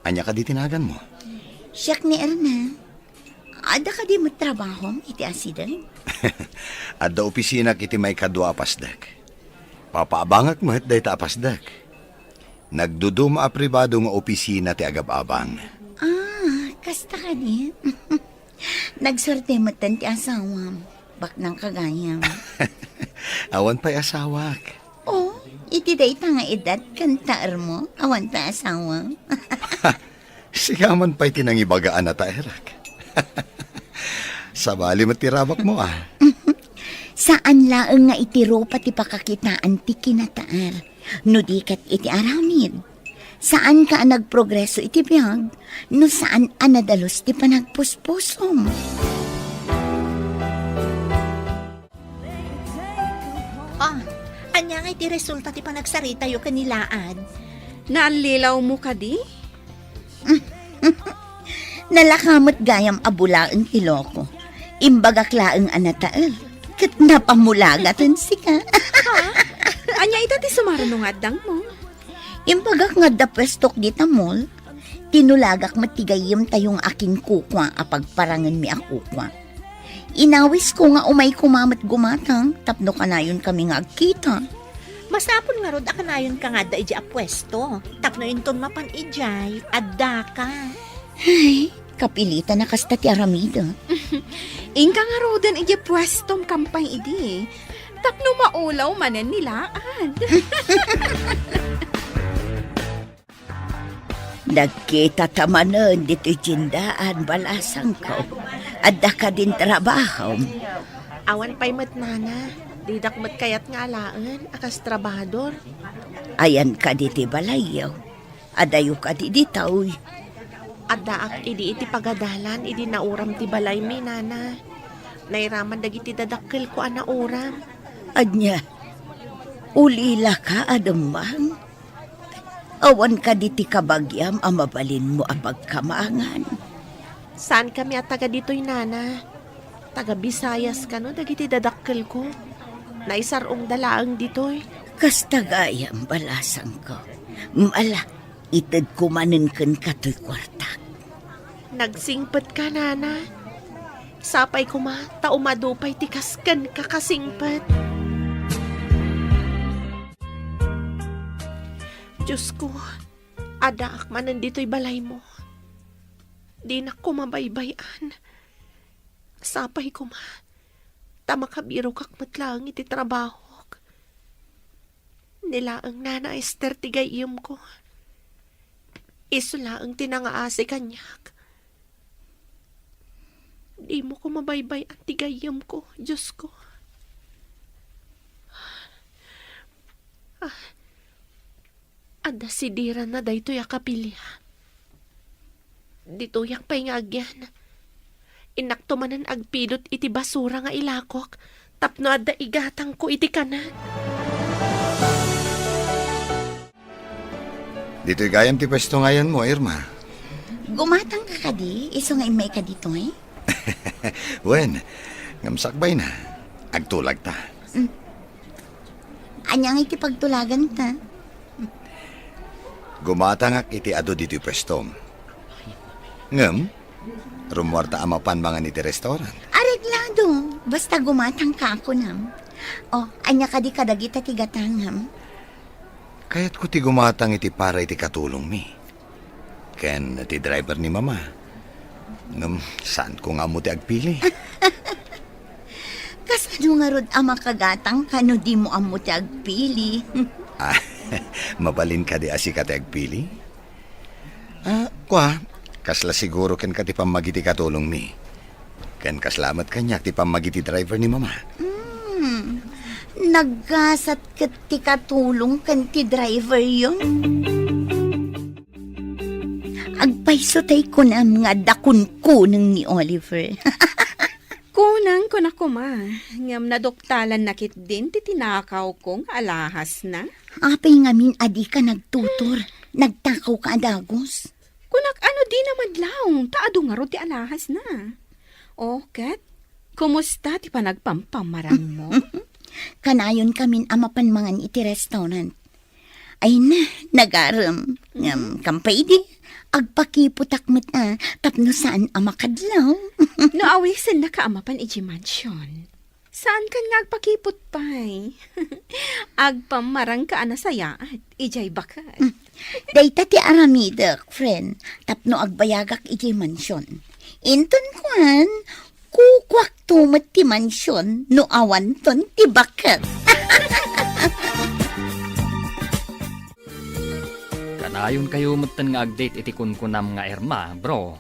Anya ka di tinagan mo? Siyak ni Erna. Ada ka di mo trabaho iti asidag? Adda opisina kiti may kadwa apasdak. Papaabangak mo day ta apasdak. Nagduduma a pribado nga opisina ti agab-abang. Kasta ka di. Nagsorte mo ti asawam. Bak ng kagayam. Awan pa'y asawak. Iti day ta nga edad kantaar mo. Awan pa asawa. Sigaman pa'y tinangibagaan na taerak. Sabali matirabak mo Saan laeng nga itiro pati pakakitaan ti kinataar. No di kat iti aramid. Saan ka nagprogreso iti biyag? No saan anadalos ti panagpuspusom? Anya nga iti resulta ti panagsarita yo kanilaan. Naanlilaw mo ka di? Nalakamot gayam abulaeng kiloko. Imbagak laeng anatael. Kat napamulagatan sika. Anya ita ti sumaranong adang mo. Imbagak nga da pwestok dita mall. Tinulagak matigayim tayong aking kukwa apagparangan mi akukwa. Inawis ko nga umay kumamat gumatang tapno kanayon kami nga agkita. Masapon nga rod akanayon ka nga da iji apwesto. Tapno inton mapan ijay, adda ka. Ay, kapilitan na kasta ti Aramida. Ingka nga rodan ije pwestom kampay idi. Tapno maulaw manen nilaan. Nagkita tamanan dito jindaan balasang ko. Adda ka din trabaho. Awan pa'y mat nana. Didak mat kayat nga alaan, akas trabador. Ayan ka diti balayaw. Adayo ka di ditaw. Addaak idi iti pagadalan, idi nauram ti balay mi nana. Nairaman dagiti dadakkel ko ana uram. Anya, ulila ka adamang. Awan ka diti kabagyam amabalin mo apagkamangan. Saan kami at taga dito'y nana? Taga Bisayas ka no, dagiti dadakkel ko. Naisarong dalaang dito'y. Kastagayam balasang ko. Mala, itad kumanin kan kato'y kwartak. Nagsingpet ka nana. Sapay ko ma, taumadupay tikaskan kakasingpet. Diyos ko, adaak man nandito'y balay mo. Di na ko mabaybayan. Sapay ko ma, tamakabiro kakmatlang iti trabaho. Nila ang nana Esther tigayim ko. Isula ang tinangaasi kanyak. Di mo ko mabaybay ang tigayim ko, Diyos ko. Ada sidiran na daytoy akapilya. Dito yak paingagyan. Inakto manan agpidot iti basura nga ilakok. Tapno ada igatang ko iti kanan. Dito'y gayam ti pwesto ngayon mo, Irma. Gumatang ka kadi, iso nga imay ka dito eh. Wen, ngamsakbay na. Agtulag ta. Anyang ikipagtulagan ta. Gumatangak iti ado dito'y pwesto. Ngam, rumwarta amapan mga niti restaurant. Areglado, basta gumatang ka ako nam. O, anya ka di kadagita tigatangam. Kaya't ko ti gumatang iti para iti katulong mi. Ken ti driver ni mama. Ngam, saan ko nga mo ti agpili? Kasano nga rod ama kagatang kano di mo amo ti agpili. Mabalin ka di asi ka ti agpili? Kasla siguro ken ka ti pamagiti katulong mi. Ken kaslamat kanyak ti pamagiti driver ni mama. Naggasat ka ti katulong kan ti driver yon. Agpaiso tay ko na mga dakun-kunang ni Oliver. Kunang ko na kuma. Ngam nadoktalan nakit din ti tinakaw kong alahas na. Apay ngamin adi ka nagtutor. Nagtakaw ka adagos. Kunak ano di naman laong, taado nga ro ti alahas na. O, Kat, kumusta ti panagpampamarang mo? Kanayon kamin amapan mangan iti restaurant. Ay na, nagaram. Kampay di, agpakiputak mo't tapno saan amakadlaw. No awisan na kaamapan iti mansion. Saan ka nga agpakipot pa'y? Agpamarang ka anasaya at ijay bakat. Dayta ti Aramida, friend, tapno agbayagak iti mansyon. Inton kwan, kukwak tumat ti mansyon, no awan ton ti bakat. Kanayon kayo mutan nga agdate iti kunkunam nga Irma, bro.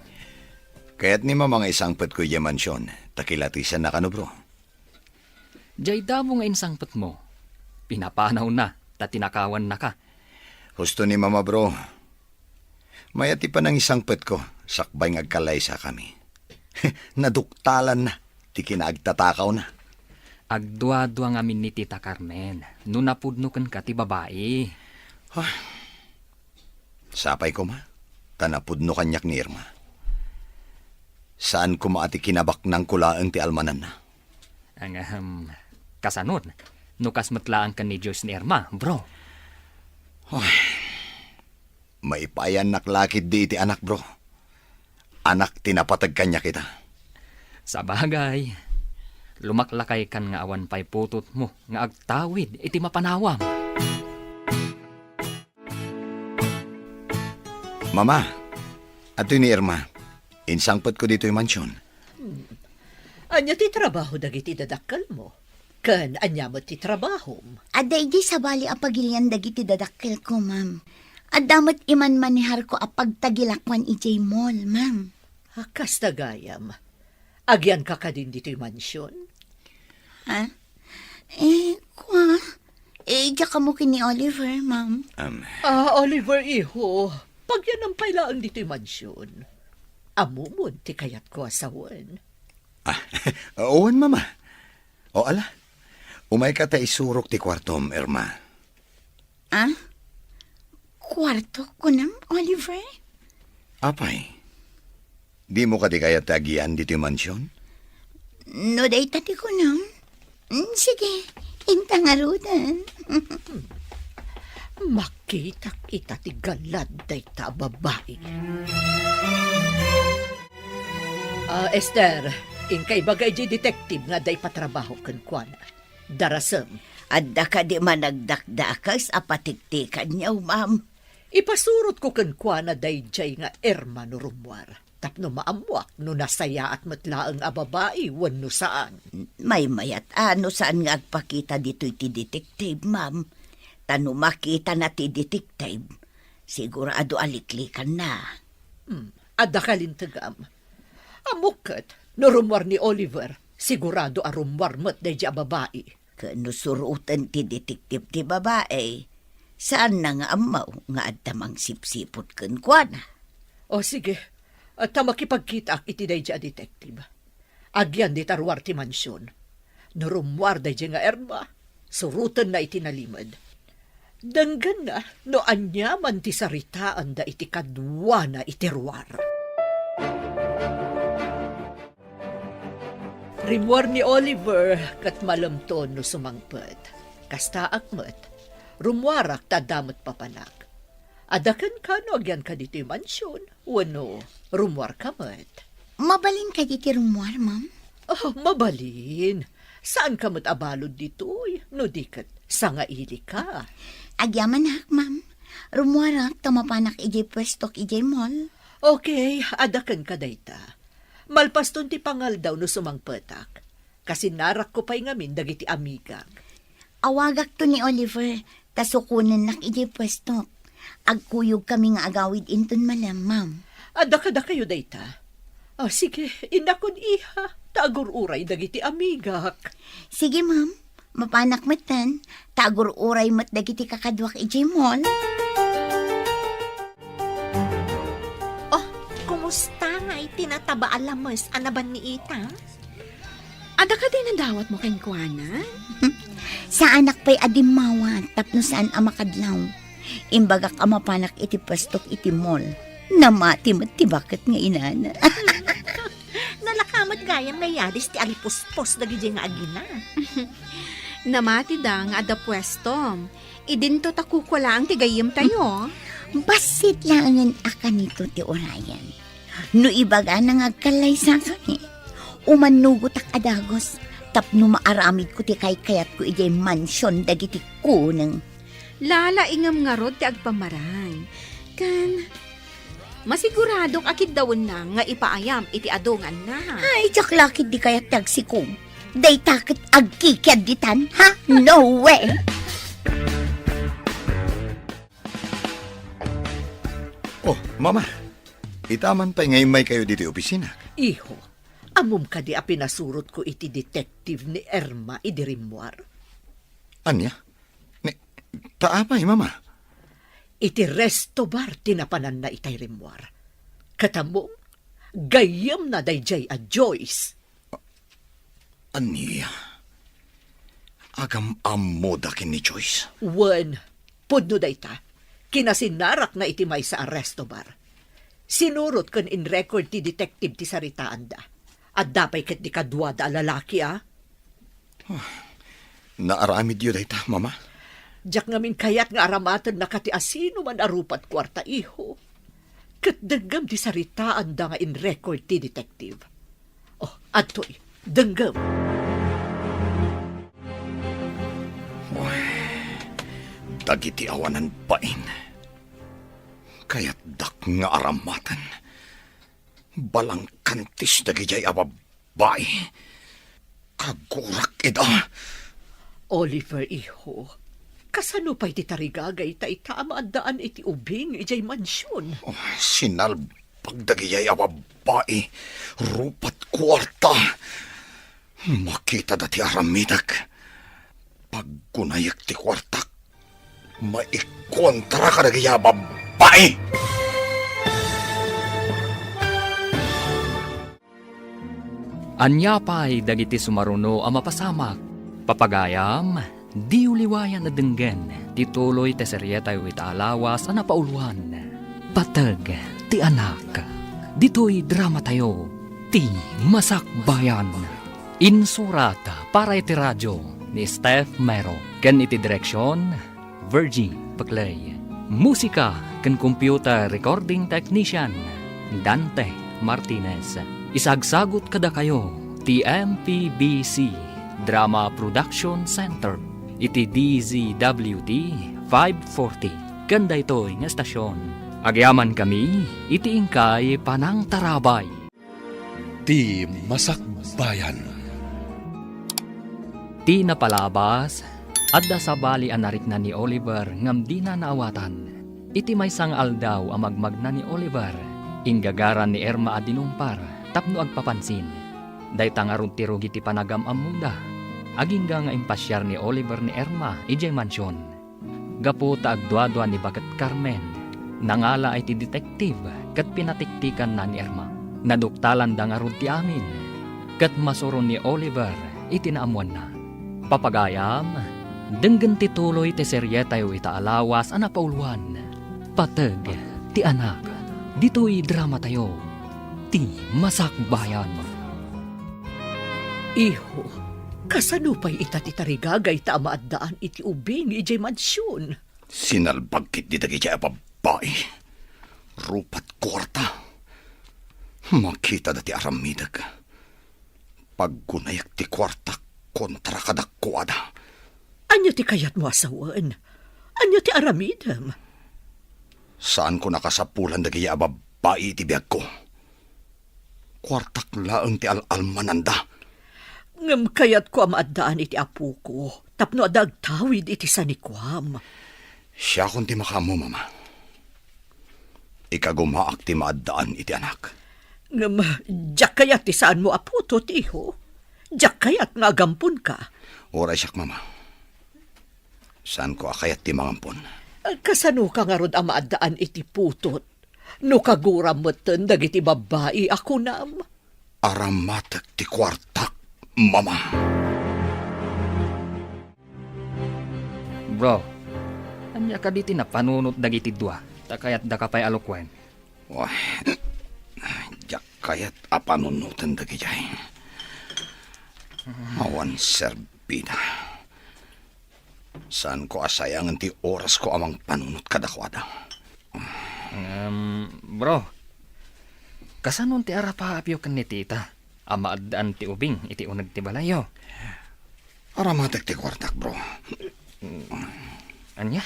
Kaya't ni mga isang pet ko yung mansyon, takilatisan na kano bro. Jay damo nga insangpet mo. Pinapanaw na, tatinakawan na ka. Husto ni mama bro. Mayati pa ng isang pet ko, sakbay ng agkalaysa kami. Naduktalan na, ti kinaagtatakaw na. Agdwa-dwa nga min ni Tita Carmen, no napudnukan ka ti babae. Sapay ko ma, tanapudno kanyak ni Irma. Saan ko maati kinabak ng kulaang ti almanan na? Ang kasanod, nukas matlaan ka ni Diyos ni Irma, bro. Maipayan naklakid di iti anak bro. Anak tinapatag kanya kita. Sa bagay, lumaklakay kan nga awan pa'y putot mo nga agtawid iti mapanawam. Mama, ato ni Irma. Insangpat ko dito yung mansyon. Anya ti trabaho dagiti dadakkel mo. Ken anya mo ti trabaho. Aday di sa bali apagilian dagiti dadakkel ko, ma'am. Adamot iman manihar ko apagtagilakwan ijay mall, ma'am. Akas tagayam. Agyan ka ka din dito'y mansyon. Ha? Diya ka mo kini Oliver, ma'am. Oliver, iho. Pag yan ang pailaan dito'y mansyon. Amumon ti kayat ko asawan. Owan, mama. O ala, umay ka ta isurok ti kwartom, Irma. Kwarto ko nam, Oliver? Apay, di mo ka di kaya tagian dito yung mansyon? No, day tati ko nam. Sige, intangarutan. Makita kita ti galad day ta babae. Esther, inkay bagay di detective nga day patrabaho ken kuana. Darasem. Adda ka di managdakdakas apatiktikan niyaw, ma'am. Ipasurot ko ken kuana day jay nga Irma no rumwar. Tapno maamuak no nasaya at matlaang a babae wenno saan. May mayat ano saan nga agpakita dito iti detective, ma'am. Tano makita na ti detective, sigurado aliklikan na. Adda kalintagam. Amuket, no rumwar ni Oliver, sigurado a rumwar met day a babae. Kano surutan ti detective ti babae, saan na nga amaw nga adtamang sipsipot ken kuana. O sige, at makipagkita ak iti day a detective. Agyan di tarwar ti mansyon. No rumwar day nga Irma, surutan na iti nalimad. Danggan na, no anya man ti saritaan da iti kadwa na iti ruwar. Rimwar ni Oliver kat malamton no sumangpet. Kasta akmet, rumwarak tadamot papanak. Adakan ka no agyan ka dito yung mansyon, wano rumwar ka met. Mabalin ka diti rumwar, ma'am? Oh, mabalin. Saan ka met abalod dito? No dikat, sanga ili ka. Agyaman hak, ma'am. Rumwarak tamapanak ijay pwestok ijay mall. Okay, adakan ka dayta. Malpaston ti pangal daw no sumangpetak. Kasi narak ko pa'y ngamin dagiti amigak. Awagak to ni Oliver, tasukunan nak ijay pwestok. Agkuyog kami nga agawid inton malam, ma'am. Adakada kayo dayta. Sige, inakon iha. Tagur-uray dagiti amigak. Sige, ma'am. Mapanak matan. Tagur-uray mat dagiti kakadwak ijay mall. Kumusta nga itinataba alamos anaban ni Ita? Ada ka din ang dawat mo kay kuana? Sa anak pa'y adimawan, tapno saan amakadlaw. Imbagak amapanak iti pastok iti mall. Namati mat ti bakit nga inana. Nalakamot gayam nga yadis ti alipuspos dagiti nga agina. Namati da nga ada pwestom. Idinto takukula ang tigayim tayo. Basit langan akan nito ti orayan. No ibaga na ngagkalay sa kani. Umanugot ak adagos. Tapno maaramid ko ti kayat ko ijay mansyon dagiti kuneng. Lala ingam nga rod ti agpamaray. Kan, masiguradong akid dawon na nga ipaayam iti adungan na. Ay, jaklakid di kayat tagsikom. Day takit agkikyad ditan, ha? No way! Oh, mama. Itaman pa ngayon may kayo dito opisina. Iho, amum ka di a pinasurot ko iti detective ni Irma idirimwar. Anya? Taapay, mama. Iti resto bar tinapanan na itay rimwar. Katamong, gayam na dayjay a Joyce. Anya? Agam amodakin ni Joyce. Wen, pudno dayta, kinasinarak na iti may sa resto bar. Sinurot kan in record ti detective ti saritaan da. At dapay ket di kadwa da lalaki, Naaramid yun dayta, mama. Diyak ngamin kayat nga aramatan na kati asino man arupat kwarta iho. Kat dagam ti saritaan da nga in record ti detective. Oh, atoy, dagam. dagiti awanan bain. Kaya't dak nga aramatan. Balang kantis dagijay ababay. Kagurak ida. Oliver, iho, kasano pa'y titarigagay ta itama daan iti ubing ijay mansyon? Oh, sinalbag dagijay ababay. Rupat kwarta. Makita dati aramidak. Paggunayak ti kwartak. Maikontra ka dagijay ababay. Anya pa'y dagiti sumaruno ang mapasamak. Papagayam, di uliwayan na denggen, tituloy te seryeta iti alawas na napauluan. Patag, ti anak, dito'y drama tayo, ti masakbayan. Insurata para iti radyo ni Steph Mero, ken iti direksyon, Virgie Paclay. Musika ken computer recording technician, Dante Martinez. Isagsagot kada kayo, ti MPBC Drama Production Center, iti DZWD 540. Ganda ito'y nga stasyon. Agyaman kami, iti ingkay panang tarabay. Ti Masakbayan. Ti napalabas, adda sa bali anarik na ni Oliver ngam di na naawatan. Iti may sang aldaw ang magmagna ni Oliver. Ingagaran ni Erma adinumpar, tapno agpapansin. Dayta nga ron tirugi ti panagam amuda. Agingga nga impasyar ni Oliver ni Erma ijay mansyon. Gapo ta agduadua ni Bagat Carmen. Nangala ay ti detective kat pinatiktikan na ni Erma. Naduktalan da nga ron ti amin. Kat masuron ni Oliver itinaamuan na. Papagayam, denggen tituloy ti seryetayo ita alawas ana pauluan. Patag, ti anak, dito'y drama tayo, ti masakbayan. Iho, kasano pa'y itatitarigagay ta maadaan iti ubing ijay mansyon? Sinalbag kit di dagijay ababay. Rupat kwarta. Makita dati aramidag. Paggunayak ti kwarta kontra kadakwada. Anya ti kayat mo asawan? Anya ti aramidam? Saan ko nakasapulan dagijay ababay iti biyag ko? Kwartak laeng ti al-almananda. Ngam kayat ko amaadaan iti apu ko, tapno adagtawid iti sanikwam. Siya kung ti makamo, mama. Ikagumaak ti maadaan iti anak. Ngam, jak kayat ti saan mo aputot, iho? Jak kayat nga agampun ka? Oray siyak, mama. Saan ko akayat ti mangampon? Kasano ka nga rod amaadaan iti putot? No kaguram mo dagiti babae ako nam? Aramatak ti kwartak, mama. Bro, anya ka diti na panunot dagiti dua, takayat da kapay alokwen. Wah, jak kayat apanunutan dagijay. Awan serbida. Saan ko asayangan ti oras ko amang panunot kadakwada? Bro, kasanon ti arapapyo kan ni tita, amaadaan ti ubing iti unag ti balayo. Aramatak ti kwartak, bro. Anya?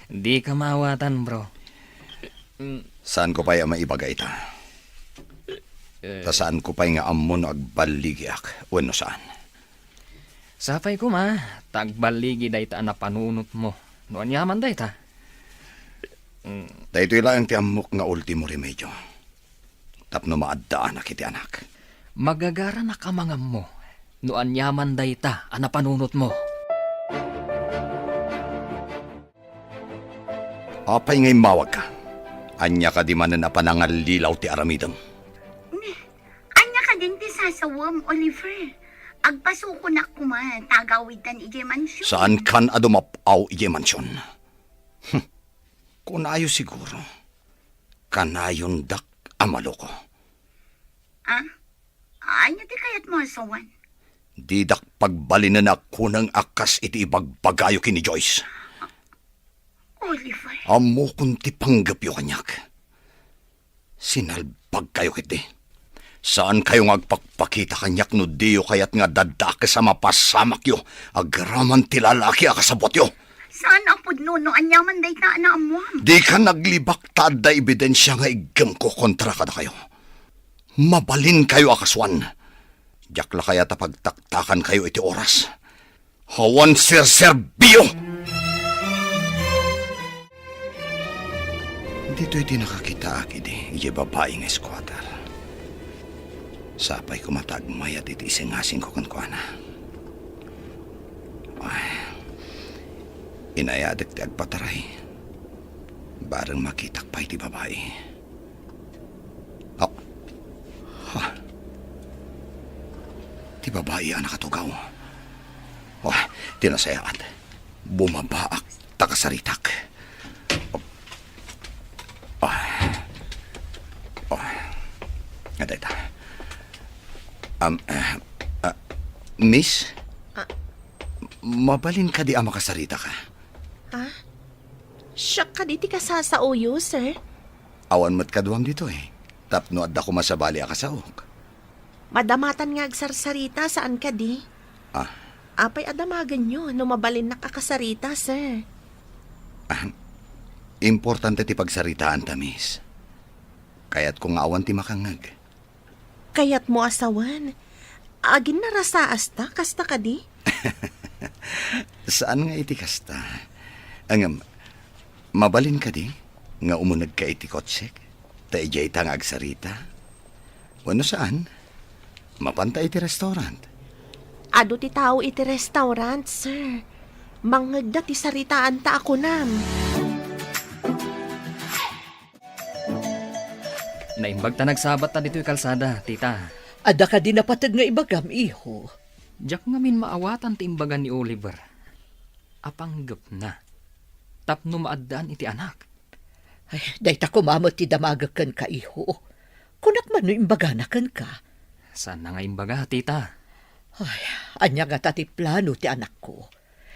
Di ka mawatan, bro. Saan ko pa'y maibagay ta? Ta saan ko pa'y nga amon agbaligyak? Wano saan? Sapay ko ma, tagbaligi day ta na panunot mo. Noan yaman day ta. Dahito ilang ti amok nga ultimo remedyo. Tapno maadaan na kiti anak. Magagara na kamangam mo. Noan yaman day ta, ana panunot mo. Apay ngay mawag ka. Anya ka di man na panangalilaw ti aramidang. Anya ka din ti sasawam, Oliver. Agpasuko na kuman, tagawitan ije mansyon. Saan kan adumapaw ije mansyon? Kunayo siguro. Kanayon dak amalo ko. Ah? Anya ti kayat mo asawan? Di dak pagbalinan ako ng akas iti ibagbagayo kini Joyce. Oliver. Amo kunti panggapyo kanyak. Sinalbag kayo kiti. Saan kayo ngagpakpakita kanyak no diyo kayat nga dadake sa mapasamak yo. Agraman ti lalaki akasabot yo. Saan apod no anyaman day ta na amuam? Di ka naglibak ta da ebidensya nga igam ko kontra kada kayo. Mabalin kayo akaswan. Diyak la kaya tapagtaktakan kayo iti oras. Hawan sir-serbio! Dito iti nakakita akidi, iti babaeng squatter. Sapay ko matagmayat iti isingasing ko kankwana. Ay, inayadak ti agpataray. Barang makitak pa iti babae. Oh, ha? Ti babae ang nakatugaw. Oh, tinasayaat. Bumabaak, takasaritak. Nga data. Miss? Mabalin ka di makasarita ka. Siya ka diti ka sasauyo, sir. Awan mo't kaduam dito eh. Tapno at ako masabali akasaok. Madamatan nga agsarsarita saan ka di? Apay adamagan nyo, no mabalin nakakasarita, sir. Importante ti pagsaritaan ta, miss. Kaya't kung awan ti makangag. Kaya't mo asawan. Agin narasaas ta, kasta ka di? Saan nga iti kasta? Ang mabalin ka di? Nga umunag ka iti kotsek? Ta ijay tang agsarita? Wano saan? Mapanta iti restaurant. Ado ti tao iti restaurant, sir. Mangagda ti saritaan ta ako nam. Naimbag ta nagsabat ta dito'y kalsada, tita. Ada ka din napatag nga ibagam, iho. Diyak nga min maawatan ti imbagan ni Oliver. Apanggap na. Tapno maaddaan iti anak. Ay, day ta kumamot ti damagakan ka, iho. Kunak man no imbaganakan ka. Saan na nga imbaga, tita? Ay, anya nga tati plano ti anak ko.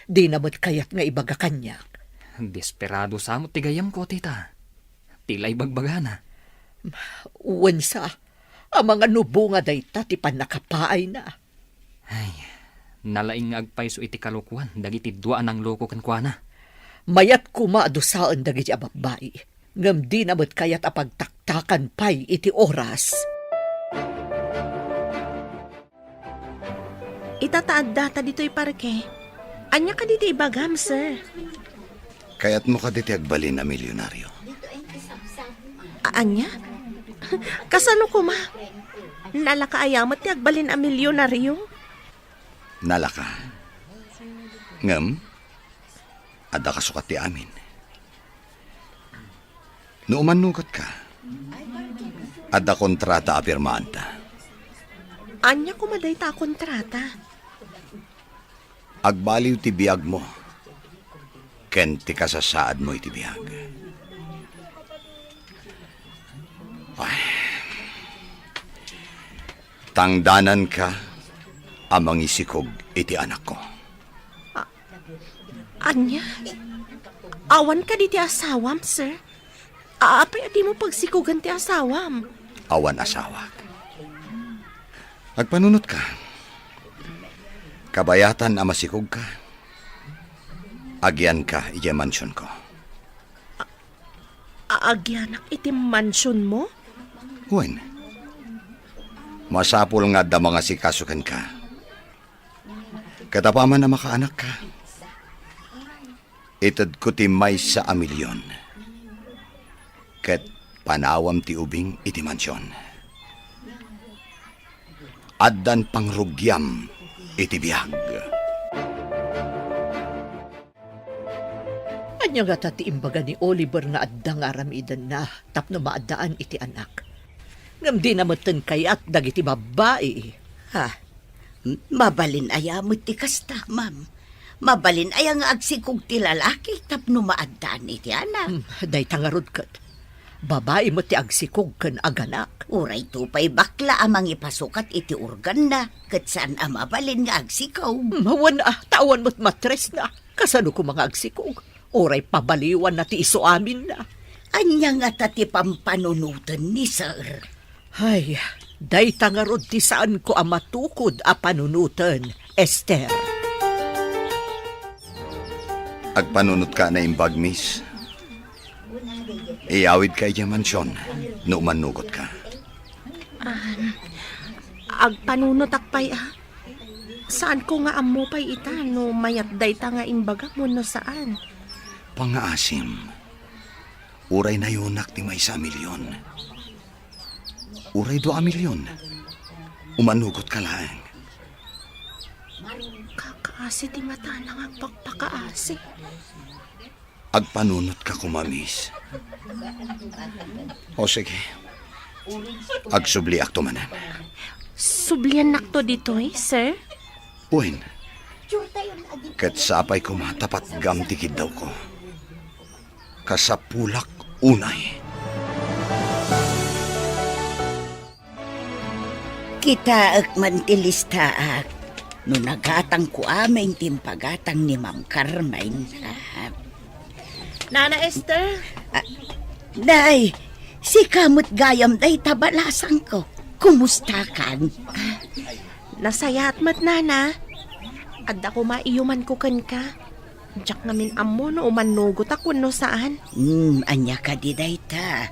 Di namot kayat nga ibaga kanyak. Desperado samot ti gayam ko, tita. Tila ibagbaga na. Uwansa, ang mga nubo nga dayta ti panakapaay na. Ay, nalaing nga agpaiso iti kalukuan, dagiti duaan ang loko kankwana. Mayat kumadusaan dagiti ababay. Ngam di namot kayat apagtaktakan pay iti oras. Itataad data dito'y parke. Anya ka dito ibagam, sir. Kaya't mo ka diti agbalin na milyonaryo. Anya? Kasano ko ma? Nalakaayamat ti agbalin a milyonaryo? Nalaka. Ngam, ada ka sukat ti amin. No umanugot ka, ada kontrata apirmaan ta. Anya kumaday ta kontrata? Agbaliw ti biyag mo. Ken ti kasasaad mo iti biyag. Ay. Tangdanan ka amang isikog iti anak ko. Anya? Awan ka di ti asawam, sir? Apay adi mo pagsikugan ti asawam? Awan asawak. Agpanunot ka. Kabayatan ang masikog ka. Agyan ka iti mansyon ko. Agyanak iti mansyon mo? Wen. Masapul nga da mga sikasukan ka. Katapaman na makaanak ka. Itad ko ti may sa amilyon. Ket panawam ti ubing iti mansyon. Addan pangrugyam iti biyag. Anya nga tati imbaga ni Oliver nga addang aramidan na tapno maadaan iti anak. Ngam di namatan kayat dagiti babae. Ha? Mabalin aya mo ti kasta, ma'am. Mabalin aya nga agsikog ti lalaki tapno maadaan iti anak. Day tangarod kat. Babae mo ti agsikog kan aganak. Uray tupay bakla amang ipasukat iti organ na. Kat saan ang mabalin nga agsikog. Mawan tawan mo't matres na. Kasano ko mga agsikog. Uray pabaliwan na ti iso amin na. Anya nga tati pampanunutan ni sir. Ay, day tangarod ti saan ko amatukod a panunutan, Esther. Agpanunot ka na imbag, miss. Iawid ka iya mansyon, no manugot ka. Agpanunot akpay Saan ko nga amo pay ita no mayat dayta nga imbaga mo no saan? Pangaasim, uray na yunak ti may 1 milyon. Uray 2 milyon. Umanugot ka lang. Kakaasi ti mata nang agpakpakaasi. Agpanunot ka kumamis. O sige. Agsubli ak tumanan. Sublian nakto ditoy, sir? Uwin. Kat sapay kumatapat gamtikid daw ko. Kasapulak unay. Kita ak mantilistaak. No nagatang ko aming timpagatang ni Ma'am Carmine. Nana Esther? Day, si kamot gayam day tabalasan ko. Kumusta kan? Nasayat mat nana. Adda ko maiyuman ko kan ka. Diyak ngamin amo no umanugot ako no saan. Anya ka di day ta.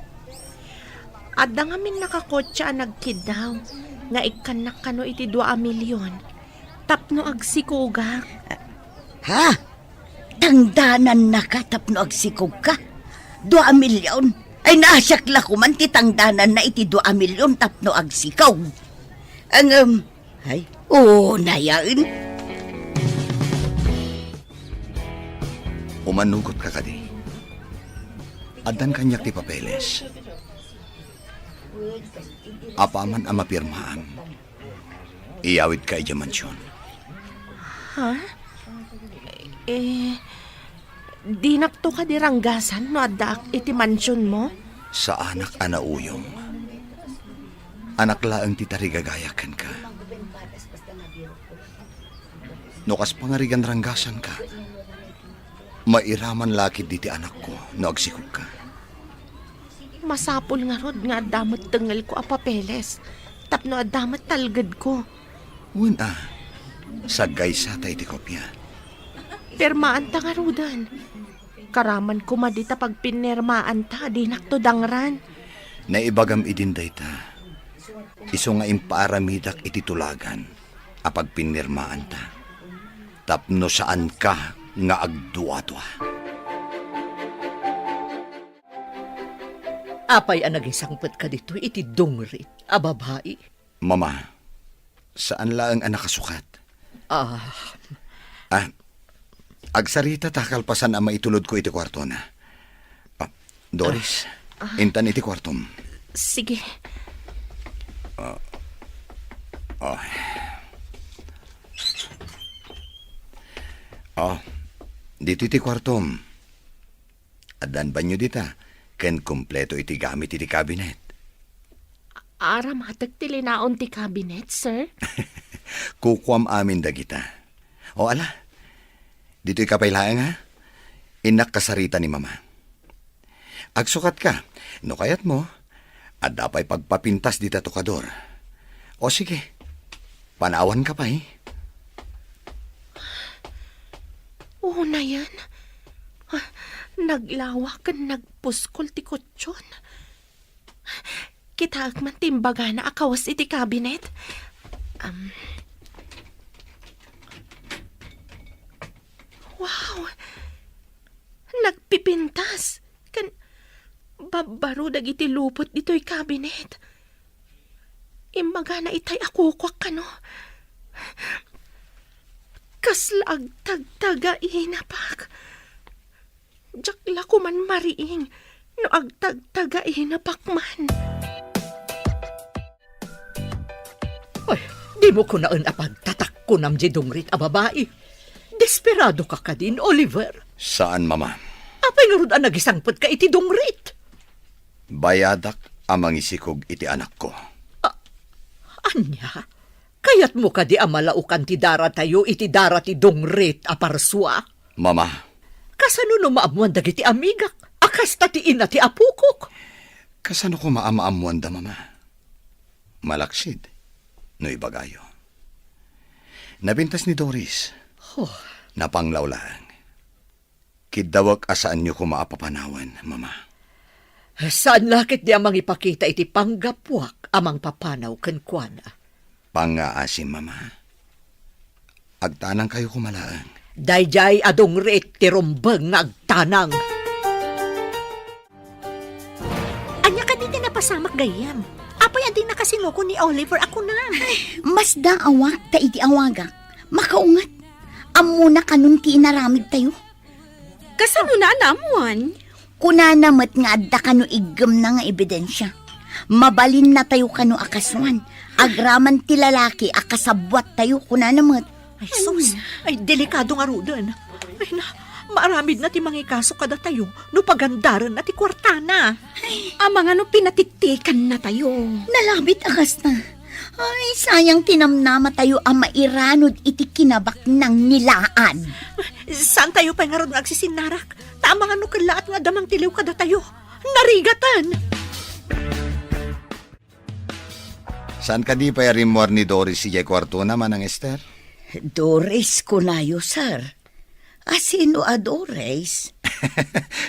Adda ngamin nakakotsa nagkid daw. Nga ikanak kano iti 2 milyon. Tapno agsikugak. Ha? Tangdanan na ka tapno agsikog ka? 2 milyon? Ay nasyak la ko man ti tangdanan na iti 2 milyon tapno agsikaw. Ay, nayain. Umanugot ka kadi. Adan kanyak ti papeles. Apaman ang mapirmaan. Iawid ka iya mansyon. Ha? Di nakto ka di ranggasan no adda iti mansyon mo? Sa anak anauyong. Anak laang ti tarigagayakan ka. No kas pangarigan ranggasan ka. Mairaman lakid di ti anak ko no agsikog ka. Masapol nga rod nga adamot tengal ko a papeles. Tapno adamot talgad ko. Sagay sa tay ti kopya. Pirmaan ta nga rodan. Karaman ko madita pag pinirmaan ta, di nakto dangran. Naibagam idinday ta. Iso nga impaaramidak iti tulagan. Apag pinirmaan ta. Tapno saan ka nga agduwa-duwa. Apay ang nagisangpet ka dito, iti dungrit, a babae. Mama, saan laang ang nakasukat? Agsarita takalpasan ang maitulod ko iti kwarto na. Doris, intan iti kwartom. Sige. Dito iti kwartom. Adan banyo dita, ken kumpleto iti gamit iti kabinet. Aram hatag tilinaon ti cabinet, sir? Kukwam amin dagita. O ala, dito'y kapailaang ha? Inak kasarita ni mama. Agsukat ka, no kayat mo, at dapay pagpapintas di tatokador. O sige, panawan ka pa Oo na yan. Naglawa ka, nagpuskol ti kutsyon. Kita agman timbaga na akawas iti kabinet. Wow! Nagpipintas. Kan babaro dagiti lupot dito'y kabinet. Imbaga na itay akukwak ka no. Kaslag tagtaga inapak. Jakla ko man mariing no agtagtaga inapak man. Ay, di mo ko naan apagtatak ko nam dungrit a babae. Desperado ka ka din, Oliver. Saan, mama? Apay nga ron ang nagisangpot ka iti dungrit. Bayadak amang isikog iti anak ko. Anya? Kayat mo ka di amalaukan ti dara tayo iti dara ti dungrit a parswa. Mama. Kasano no maamuan dagiti amigak? Akas ta ti ina ti apukok. Kasano ko maamaamuan da, mama? Malaksid. No ibagayo. Nabintas ni Doris. Napanglawlang. Kidawag asaan niyo ko maapapanawan, Mama. Saan lakit di amang ipakita iti panggapwak amang papanaw ken kuana. Pangaasim, Mama. Agtanang kayo kumalaang. Dayjay adong ret ti rumbeng nga agtanang. Anya ka dito napasamak gayam. Apay ading nakasinoko ni Oliver ako na. Mas da awak ta iti awagak. Makaungat. Amo na kanun ti inaramid tayo. Kasano na namuan? Kuna namat nga adda kano igem na nga ebidensya. Mabalin na tayo kano akaswan. Agraman ti lalaki akasabwat tayo kuna namat. Ay sus, ay delikado nga rudan. Ay na, maaramid na ti mangikaso kada tayo. No pagandaran na ti kwartana. Amang ano pinatiktikan na tayo. Nalabit akas na. Ay, sayang tinamnama tayo ang mairanod iti kinabak ng nilaan. Saan tayo pa nga ron nagsisinarak? Tama nga no kalaat nga damang tiliw kada tayo. Narigatan! Saan ka di pa yarimwar ni Doris si kwarto naman ang Esther? Doris kunayo, sir. Asino a Doris?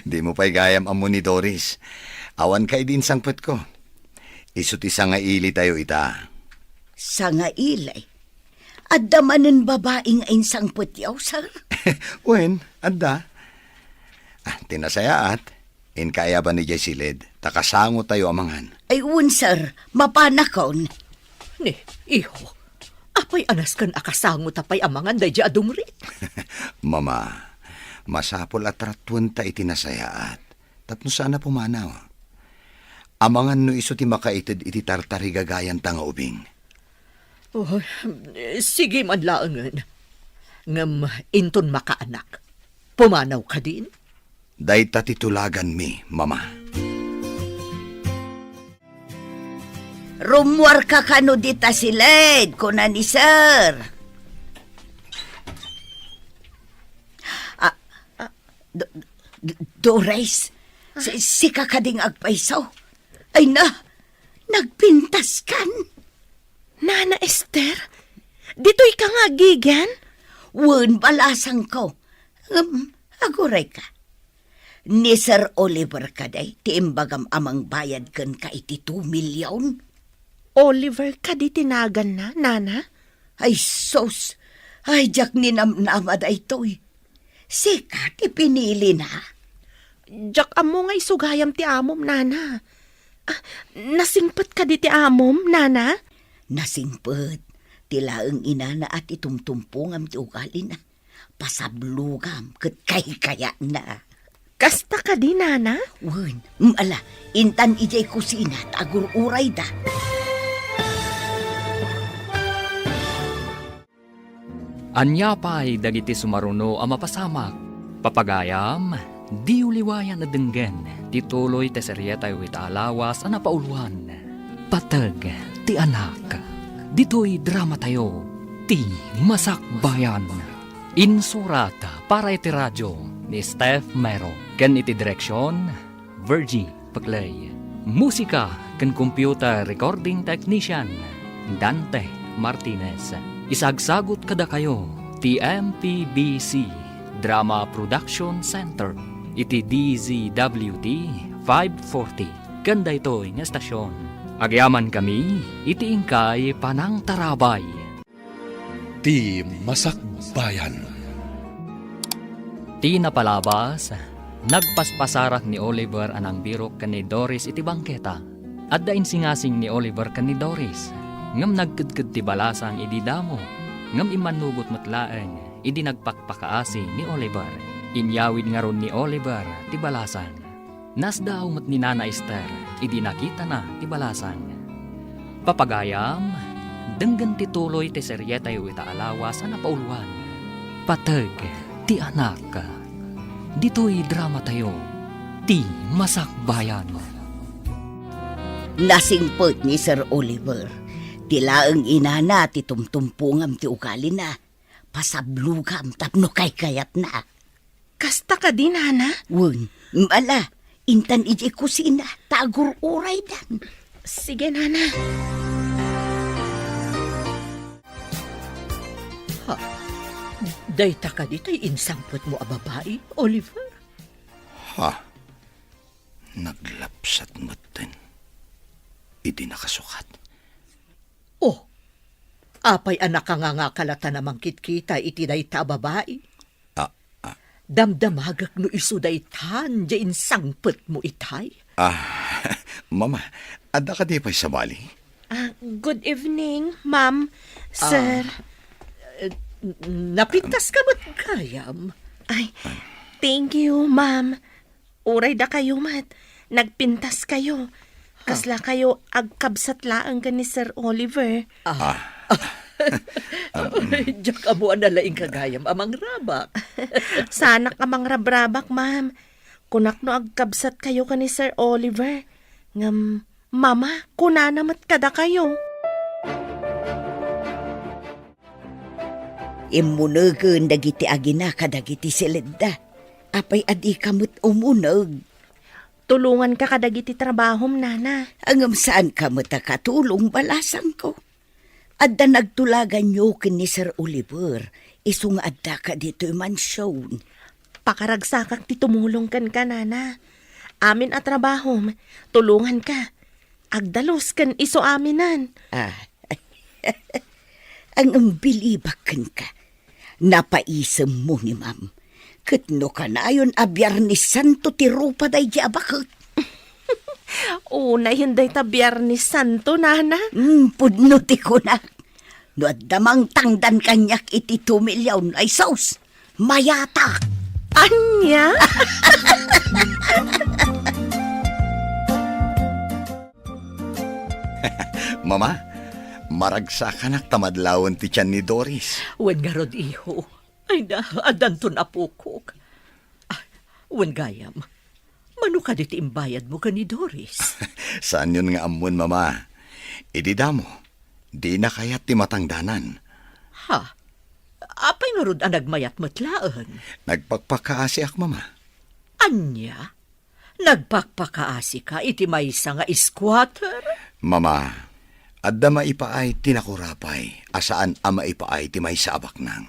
Di mo pa'y gayam amo ni Doris. Awan kay din sangpet ko. Isut isa nga ili tayo ita. Sa nga ilay. Adda manen babaeng ainsang putyaw, sir. Wen, adda. Tinasayaat. In kaya ba ni Jessilid? Takasango tayo amangan. Ay, sir. Mapanakaon. Ni, iho. Apay anas kan akasango tapay amangan dayjay adong ret. Mama, masapol at ratwan ta itinasayaat. Tapno sana pumanaw. Amangan no iso ti makaitid iti tartari gagayan ta nga ubing. Oh, sige madlaangan. Ngam inton makaanak. Pumanaw ka din? Dayta titulagan mi, Mama. Rumwar ka kano dita silid, kuna ni sir. Doris, si kakading agpaisaw. Ay na, nagpintas kan. Nana Esther, dito'y ka nga gigan? Wen, balasang ko. Aguray ka. Ni Sir Oliver kaday, tiimbagam amang bayad kan ka iti 2 milyon. Oliver ka di tinagan na, Nana? Ay sos, ay jak ninamnamad ay to'y. Sika, ti pinili na. Jak amo nga isugayam ti amom, Nana. Nasingpat ka di ti amom, Nana? Nasingpet, tilaang inana at itumtumpungam ti ugali na. Pasablugam, kat kaya na. Kasta ka di, Nana? Wen, ala, intan ijay kusina, tagur uray da. Anya pa'y dagiti sumaruno ang mapasamak. Papagayam, di uliwayan na denggen. Tituloy te seryeta yu alawas ang napauluan. Patag, ti anak. Dito'y drama tayo. Ti Masakbayan. Insurat para iti radyo ni Steph Mero. Ken iti direksyon, Virgie Paglay. Musika ken computer recording technician, Dante Martinez. Isagsagot kada kayo, TMPBC Drama Production Center, iti DZWT 540. Ganda ito'y nga estasyon. Agyaman kami, iti ingkay Panang Tarabay. Ti Masakbayan. Ti napalabas, nagpaspasarak ni Oliver anang birok kan ni Doris iti bangketa. At dain singasing ni Oliver kan ni Doris. Ngam nagkudkud ti balasang idi damo. Ngam imanugot matlaeng, idi nagpakpakaasi ni Oliver. Inyawid nga ron ni Oliver ti balasang. Nasdaw mat ni Nana Esther, idi nakita na ti balasang. Papagayam, denggan ti tuloy ti seryeta yu ita alawas na napauluan. Patag, ti anak. Dito'y drama tayo, ti Masakbayan. Nasingpet ni Sir Oliver. Tilaang inana ti tumtumpungam ti ugali na. Pasablugam tapno kayat na. Kasta ka di, Nana? Wen, ala, intan iji kusina, tagur uray dan. Sige, Nana. Dayta ka dito'y insampot mo a babae, Oliver. Ha? Naglapsat maten. Idi nakasukat. Oh, apay anak ka nga kalata namang kitkita iti dayta babae. Damdamagak no iso daytan, diyan sangpet mo itay. Mama, ada ka di pa'y sabali? Good evening, ma'am, sir. Napintas ka ba't kayam? Ay, thank you, ma'am. Uray da kayo, mat. Nagpintas kayo. Kasla kayo agkabsat laang ni Sir Oliver. Diyak amo analaing kagayam amang rabak. Sana kamang rabrabak, ma'am. Kunak no agkabsat kayo ni Sir Oliver. Ngam, mama, kunanamat kada kayo. Imunagan dagiti agina kadagiti silidda. Apay adi kamot umunag. Tulungan ka kadagiti trabahom, nana. Angam saan kamot katulong balasang ko. Adda nagtulagan nyo ni Sir Oliver. Isung adda ka dito mansyon. Pakaragsakak ti tumulong kan ka, nana. Amin at trabahom, tulungan ka. Agdalos kan iso aminan. Ang umbilibakan ka. Napaisem mo ni ma'am. Katno ka na ayon a Biyernes Santo ti rupa day di abakot. Una hinday ta Biyernes Santo, nana. Pudno ti ko na. No at damang tangdan kanyak iti 2 milyon ay sauce. Mayatak. Anya? Mama, maragsakan tamadlawan ti tiyan ni Doris. Wen nga rod iho. Ay na, adanton apukok. Wen gayam. Mano ka diti imbayad mo ka ni Doris? Saan yun nga amon, mama? Idida mo, di na kayat ti matangdanan. Ha? Apay nga rod ang nagmayat matlaan? Nagpagpakaasi ak, mama. Anya? Nagpakpakaasi ka iti maysa nga squatter? Mama, adda maipaay tinakurapay, asaan ama ipaay ti may sa abak nang.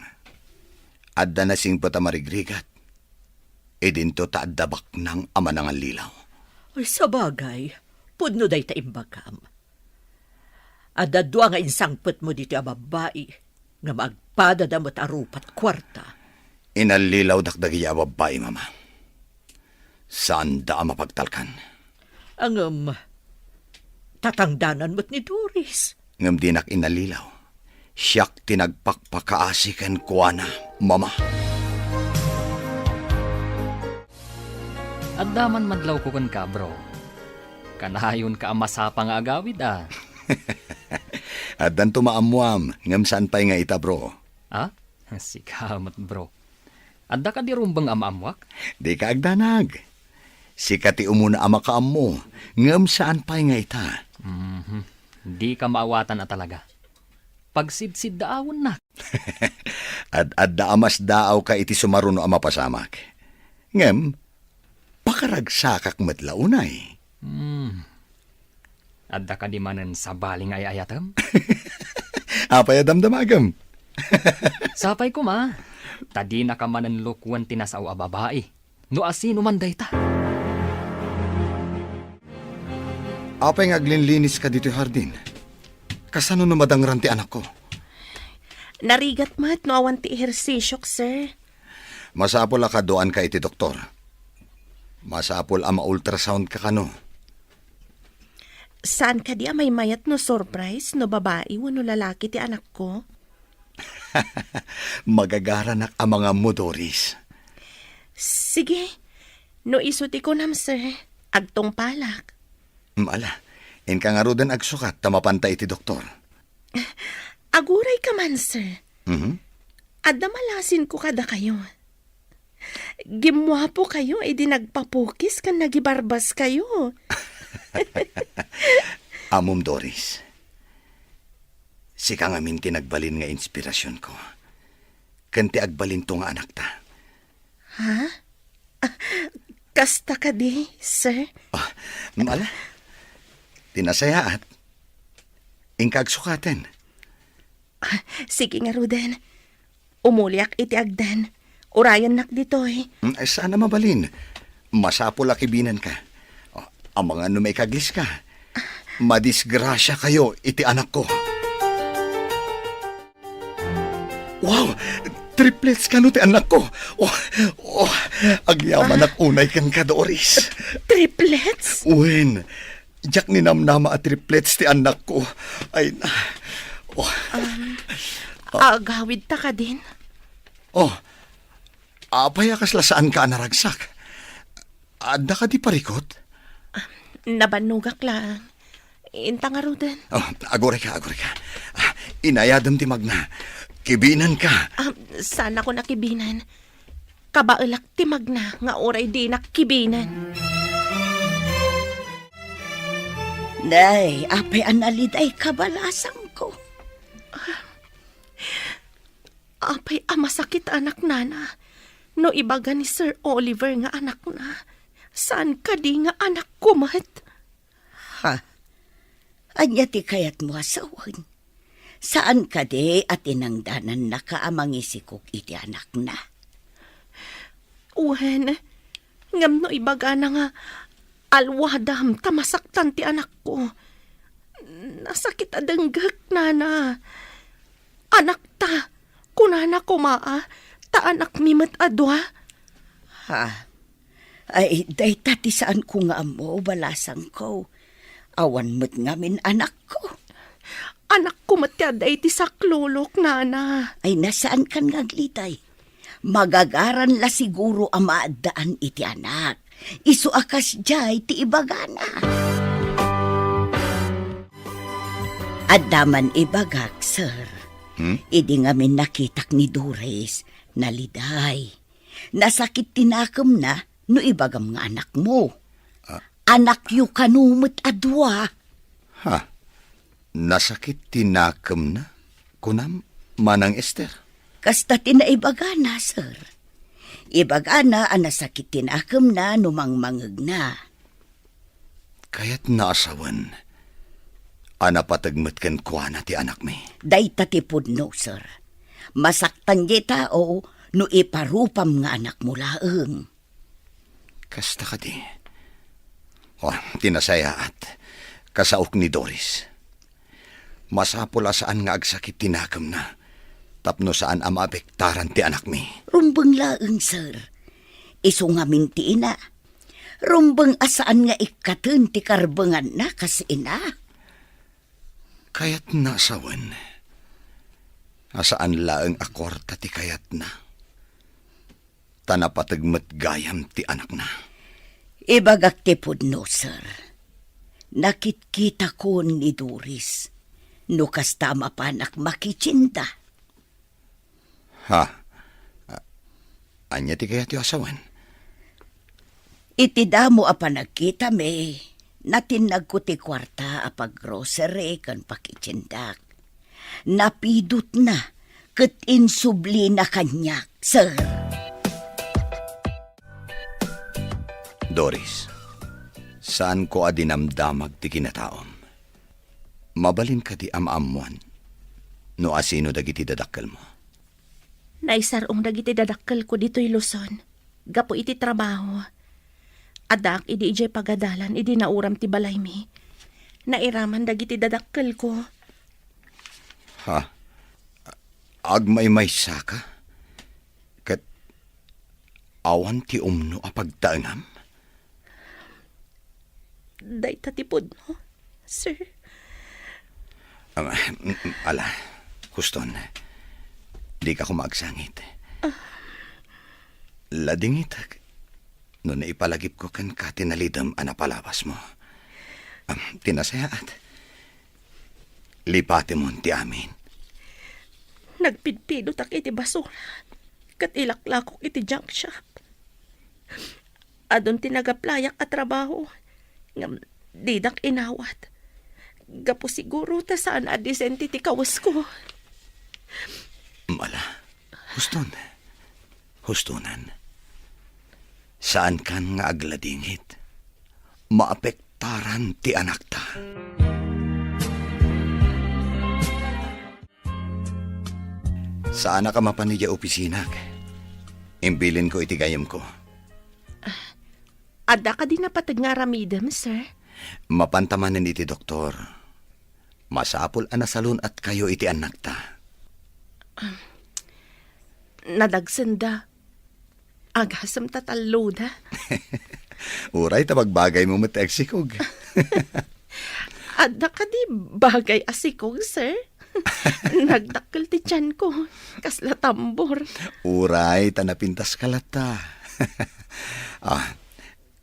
Adda na sing pata marigrigat, edinto ta adda bak nang ama nang lilaw. Ay, sa bagay, pudno day ta imbagam. Adda doa nga insangpet mo dito a babae, nga magpadadamot arupat kwarta. Inalilaw dakdagi a babae, mama. Saan da mapagtalkan? Ang tatangdanan mo't ni Doris. Ngam dinak inalilaw. Siyak tinagpakpakaasikan kuana, mama. At daman madlaw ko kan ka, bro. Kanahayon ka masapa nga agawid, At dan tumaamuam, ngam saan pa'y nga ita, bro. Sikamat, bro. Adda ka di rumbang amamwak? Di ka agdanag. Sikati umuna ama ka amo, ngam saan pa'y nga ita. Di ka maawatan na talaga. Pagsidsid daawon na. At amas daaw ka iti sumaruno ama pasamak. Ngem, pakaragsakak matlaunay. Adda ka di manen sa baling ay ayatam? Apay adamdamagam. Sapay ko ma. Tadi na ka manen lukwan tinasaw a babae. No asino man dayta. Apay nga aglinlinis ka dito hardin. Kasano no madangran ti anak ko? Narigat mat no awan ti ehersisyok, sir. Masapol ka doan ka iti doktor. Masapol ama ultrasound ka kano. Saan ka di may mayat no surprise no babae wano lalaki ti anak ko? Magagaranak ang mga Doris. Sige, no isuti ko nam, sir. Agtong palak. Ala, in ka nga rodan agsukat, tamapanta iti doktor. Aguray ka man, sir. Adda malasin ko kada kayo. Gimwapo kayo, edi nagpapukis kan nagibarbas kayo. Amom Doris, si kang amin tinagbalin nga inspirasyon ko. Kanti agbalin to nga anak ta. Ha? Kasta ka di, sir? Mala, tinasayaat. Ingkag sukaten. Sige nga, Ruden. Umuliak iti agdan. Urayan nak ditoy. Ay, sana mabalin. Masapol akibinan ka. Ang mga may kagis ka. Madisgrasya kayo, iti anak ko. Wow! Triplets ka no, ti anak ko. Agyaman at unay kan ka, Doris. Triplets? Uwin, jak ni namnama at triplets ti anak ko. Ay na. Agawid ta ka din. Apay akas lasaan ka naragsak. Adda ka di parikot? Nabanugak lang. Inta nga rudan. Agore ka. Inayadam ti magna. Kibinan ka. Sana ko nakibinan. Kabailak ti magna nga oray di nakibinan. Day, apay analiday kabalasang ko. Apay masakit anak nana. No ibaga ni Sir Oliver nga anak na. Saan ka di nga anak ko mat? Ha? Anya ti kayat mo asawan? Saan ka di at inangdanan na kaamang isikok iti anak na? Uwen, ngam no ibaga na nga alwadam tamasaktan ti anak ko. Nasakit adanggak, nana. Anak ta, kunana kumaa, ta anak mi mat adwa. Ha? Ay, day tati saan ko nga mo, balasang ko. Awan mo't ngamin anak ko. Anak ko matyaday ti saklulok, nana. Ay, nasaan kan ngaglitay? Magagaran la siguro ang maadaan iti anak. Isu akas jay ti ibagana. Adaman ibagak, sir. Idi ngamin nakitak ni Doris, naliday. Nasakit tinakam na, no ibagam nga anak mo. Anak yu kanumot adwa. Ha? Nasakit tinakam na? Kunam, manang Esther? Kasta tinaibagana, sir. Ibagana ang nasakit tinakam na numangmangag na. Kaya't naasawan. Anapatagmat kan kuana ti anak mi. Day tatipod no, sir. Masaktan di tao no iparupam nga anak mo laeng. Kasta ka di. Tinasaya at kasaok ni Doris. Masapula saan nga agsakit tinakam na. Tapno saan ang maapektaran ti anak mi. Rumbang laeng, sir. Iso nga minti ina. Rumbang asaan nga ikatun ti karbangan na kasi ina. Kaya't nasawan. Asaan laeng akwarta ti kayat na. Tanapatagmat gayam ti anak na. Ibagak tipod no, sir. Nakitkita ko ni Doris. No kastama panak makichinda. Ha? Anya ti kayat yu asawan? Itidamo apa nagkita me. Natinag ko ti kwarta apag grocery kan pakichindak. Napidot na ket insubli na kanyak, sir. Doris, saan ko adinamdamag ti kinataom? Mabalin ka di amamuan, no asino dagiti dadakkel mo? Naisarong dagiti dadakkel ko dito'y Luzon. Gapo iti trabaho. Adak, idi ijay pagadalan, idi nauram ti balay mi. Nairaman dagiti dadakkel ko. Ha? Agmay-may saka? Kat awan ti umno apagtaangam? Day tatipod mo, sir. Ala, Huston, di ka kumagsangit. Ladingit, no naipalagip ko kan ka tinalidam anapalawas mo. Tinasaya at lipati mo ti amin. Nagpidpidot ak iti basura. Kat ilaklakok iti junk shop. Adon tinagaplayak at trabaho. Ngam didak inawat. Gapo siguro ta saan adisenti ti kawas ko. Mala, Hustonan. Saan kan nga agladingit? Maapektaran ti anak ta. Saan ka mapanidya opisinak? Imbilin ko iti gayam ko. Adda ka din napatag nga ramidam, sir. Mapantamanan iti doktor. Masapol anasalon at kayo iti anak ta. Nadagsenda. Agasam tatalo da. Uray tabagbagay mo mateksikog. Adda ka di bagay asikog, sir. Nagdakkel ti tiyan ko. Kasla tambor. Uray tanapintas kalata.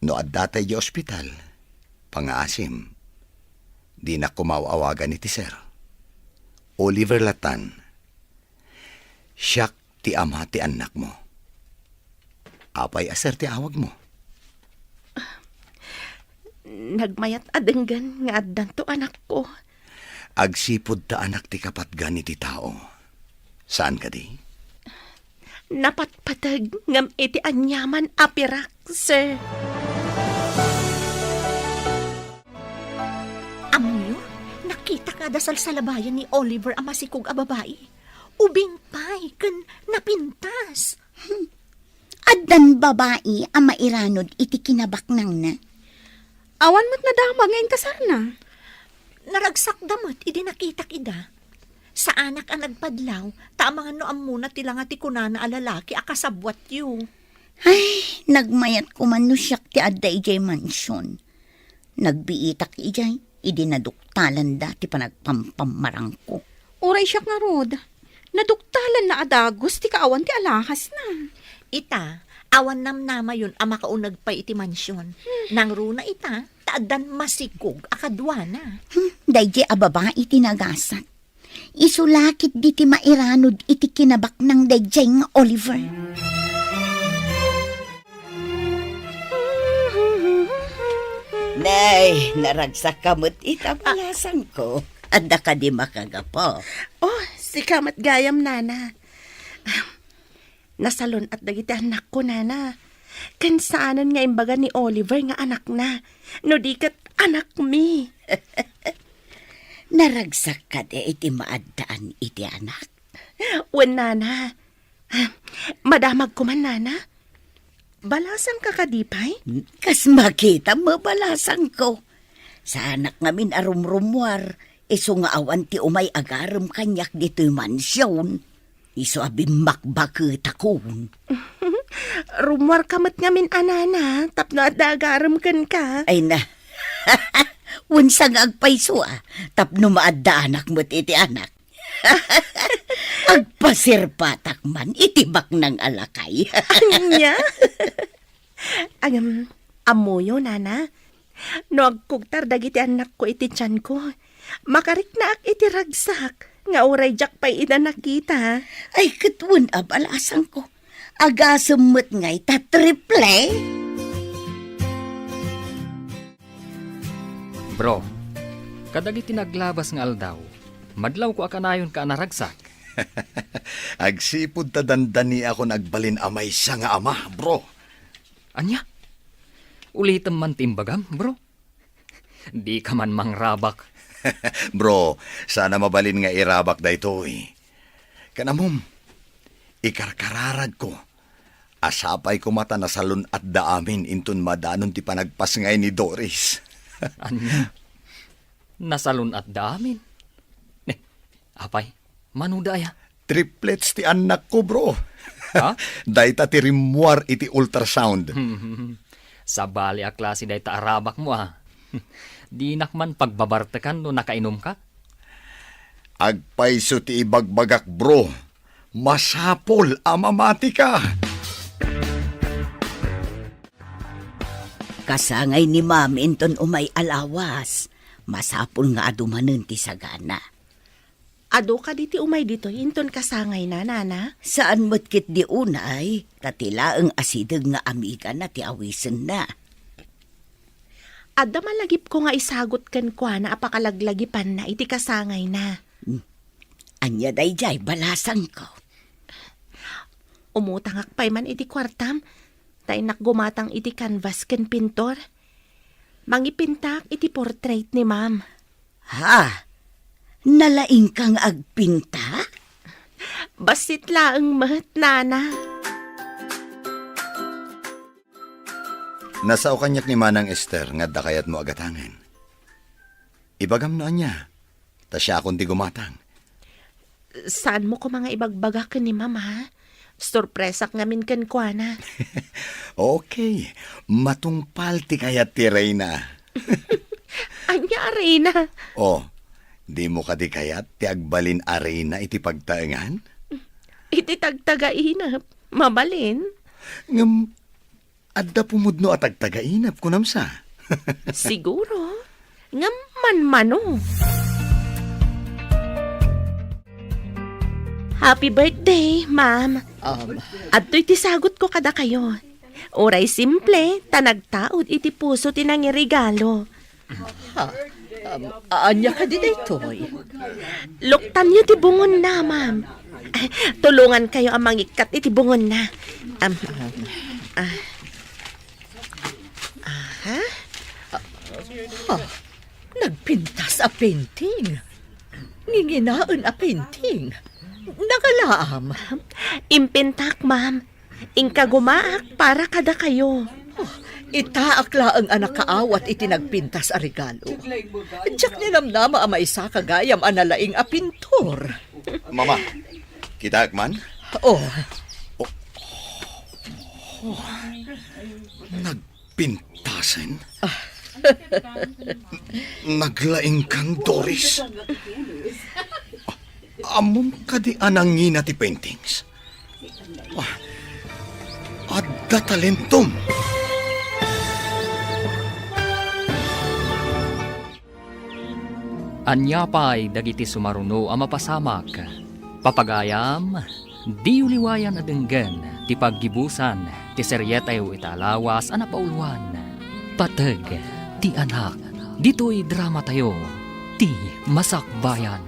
No adda tayo di ospital. Pangaasim. Di na kumawawagan iti sir. Oliver Latan. Siyak ti ama ti anak mo. Apay aser ti awag mo. Nagmayat adenggan nga addan to anak ko. Agsipod ta anak ti kapatgan iti tao. Saan ka di? Napatpatag ngam iti anyaman apirak, sir. Amuyo, nakita ka dasal sa labayan ni Oliver ang masikog a babae. Ubing pay, kan napintas. Addan babae ang mairanod iti kinabaknang na. Awan mo't nadama ngayon kasar na. Naragsak damot, idi nakita kida. Sa anak ang nagpadlaw, tamang ano muna tila nga ti kunana a lalaki akasabwat yu. Ay, nagmayat ko man no siyak ti adda ijay mansyon. Nagbiitak ijay, idinaduktalan dati pa nagpampamarang ko. Uray siya nga rod. Naduktalan na adagos ti kaawan ti alahas na. Ita, awan namnama yun ang makaunag pa iti mansyon. Nang runa ita, taadan masikog akadwana. Dayjay a babae tinagasat. Isulakit di ti mairanod iti kinabak ng dayjay nga Oliver. Nay, naragsak kamot itabalasan ko. Adda ka di makagapo. Oh, si kamat gayam, nana. Nasalon at dagiti anak ko, nana. Kansaanan nga imbaga ni Oliver nga anak na. No di kat anak mi. Naragsak ka di iti maaddaan iti anak. Wen, nana. Madamag ko man, nana. Balasan ka kadipay? Kas makita mabalasan ko. Sa anak ngamin arumrumwar, iso nga awan ti umay agaram kanyak dito'y mansyon. Iso abim makbakit akon. Rumwar kamat ngamin anana, tapno at dagaram kan ka. Ay na, unsang agpaiso tapno maadda anak mo't iti anak. Agpasirpatak man, itibak ng alakay. Anya? Amoyo, nana. No agkugtar dagiti anak ko iti tiyan ko. Makarik na ak iti ragsak. Nga uray jak pa'y ina nakita. Ay, katun abalasan ko. Agasumot nga'y tatriple. Bro, kadagiti naglabas nga aldaw, madlaw ko akanayon ka naragsak. Agsipod ta dandani ako nagbalin amay siya nga ama, bro. Anya? Ulitam man timbagam, bro. Di ka man mangrabak. Bro, sana mabalin nga irabak da ito Kanamom, ikarkararag ko. Asapay ko mata na salon at daamin intun madanon ti panagpas ngay ni Doris. Anya? Nasalun at damin. Apay, manudaya. Triplets ti anak ko, bro. Ha? Dayta ti rimwar iti ultrasound. Sa bali a klase day taarabak mo Di nakman pagbabartakan no nakainom ka? Agpaiso ti ibagbagak, bro. Masapol amamati ka. Kasangay ni ma'am inton umay alawas. Masapul nga adumanen ti sagana. Ado ka diti umay dito, inton kasangay na, nana. Saan mo't kit di unay, tatila ang asideg nga amiga na ti awisen na. Adda malagip ko nga isagot kan kwa na apakalaglagipan na iti kasangay na. Anya dayjay balasan ko. Umutangak pa'y man iti kwartam, tay nakgumatang iti canvas ken pintor. Mangipintak iti portrait ni ma'am. Ha? Nalaing kang agpinta? Basit laeng mat, nana. Nasa kanyak ni Manang Esther nga dakayat mo agatangan. Ibagam na niya. Ta siya akong di gumatang. Saan mo ko mga ibagbagak ni mama? Sorpresak ngamin ken kwa na. Okay, matungpal ti kayat ti Reyna. Anya arena. Oh, di mo ka di kayat ti agbalin arena iti pagtaengan? Iti tagtagainap. Mabalin. Ngam, adda pumudno at agtagainap kunamsa. Siguro. Nga man-mano. Happy birthday, ma'am. Adto'y tisagot ko kada kayo. Oray simple, tanagtaod iti puso tinang regalo. Anya ka di daytoy. Luktan niyo ti bungon na, ma'am. Tulungan kayo ang mangikat iti bungon na. Nagpintas a painting. Nginginaan a painting. Nagalaam. Impintak, ma'am. Ingka gumaak para kada kayo. Itaakla ang anak kaawat iti nagpintas a regalo. Diyak nilamnama a maisa kagayam analaing a pintor. Mama, kita man? Oh, Nagpintasan? Naglaing kang Doris? Amom ka di anangin ti paintings? Adda talentom! Anya pa'y dagiti sumaruno ang mapasamak. Papagayam, di uliwayan adenggan, ti paggibusan, ti seryetayo italawas ang napauluan. Patag, ti anak, dito'y drama tayo, ti masakbayan.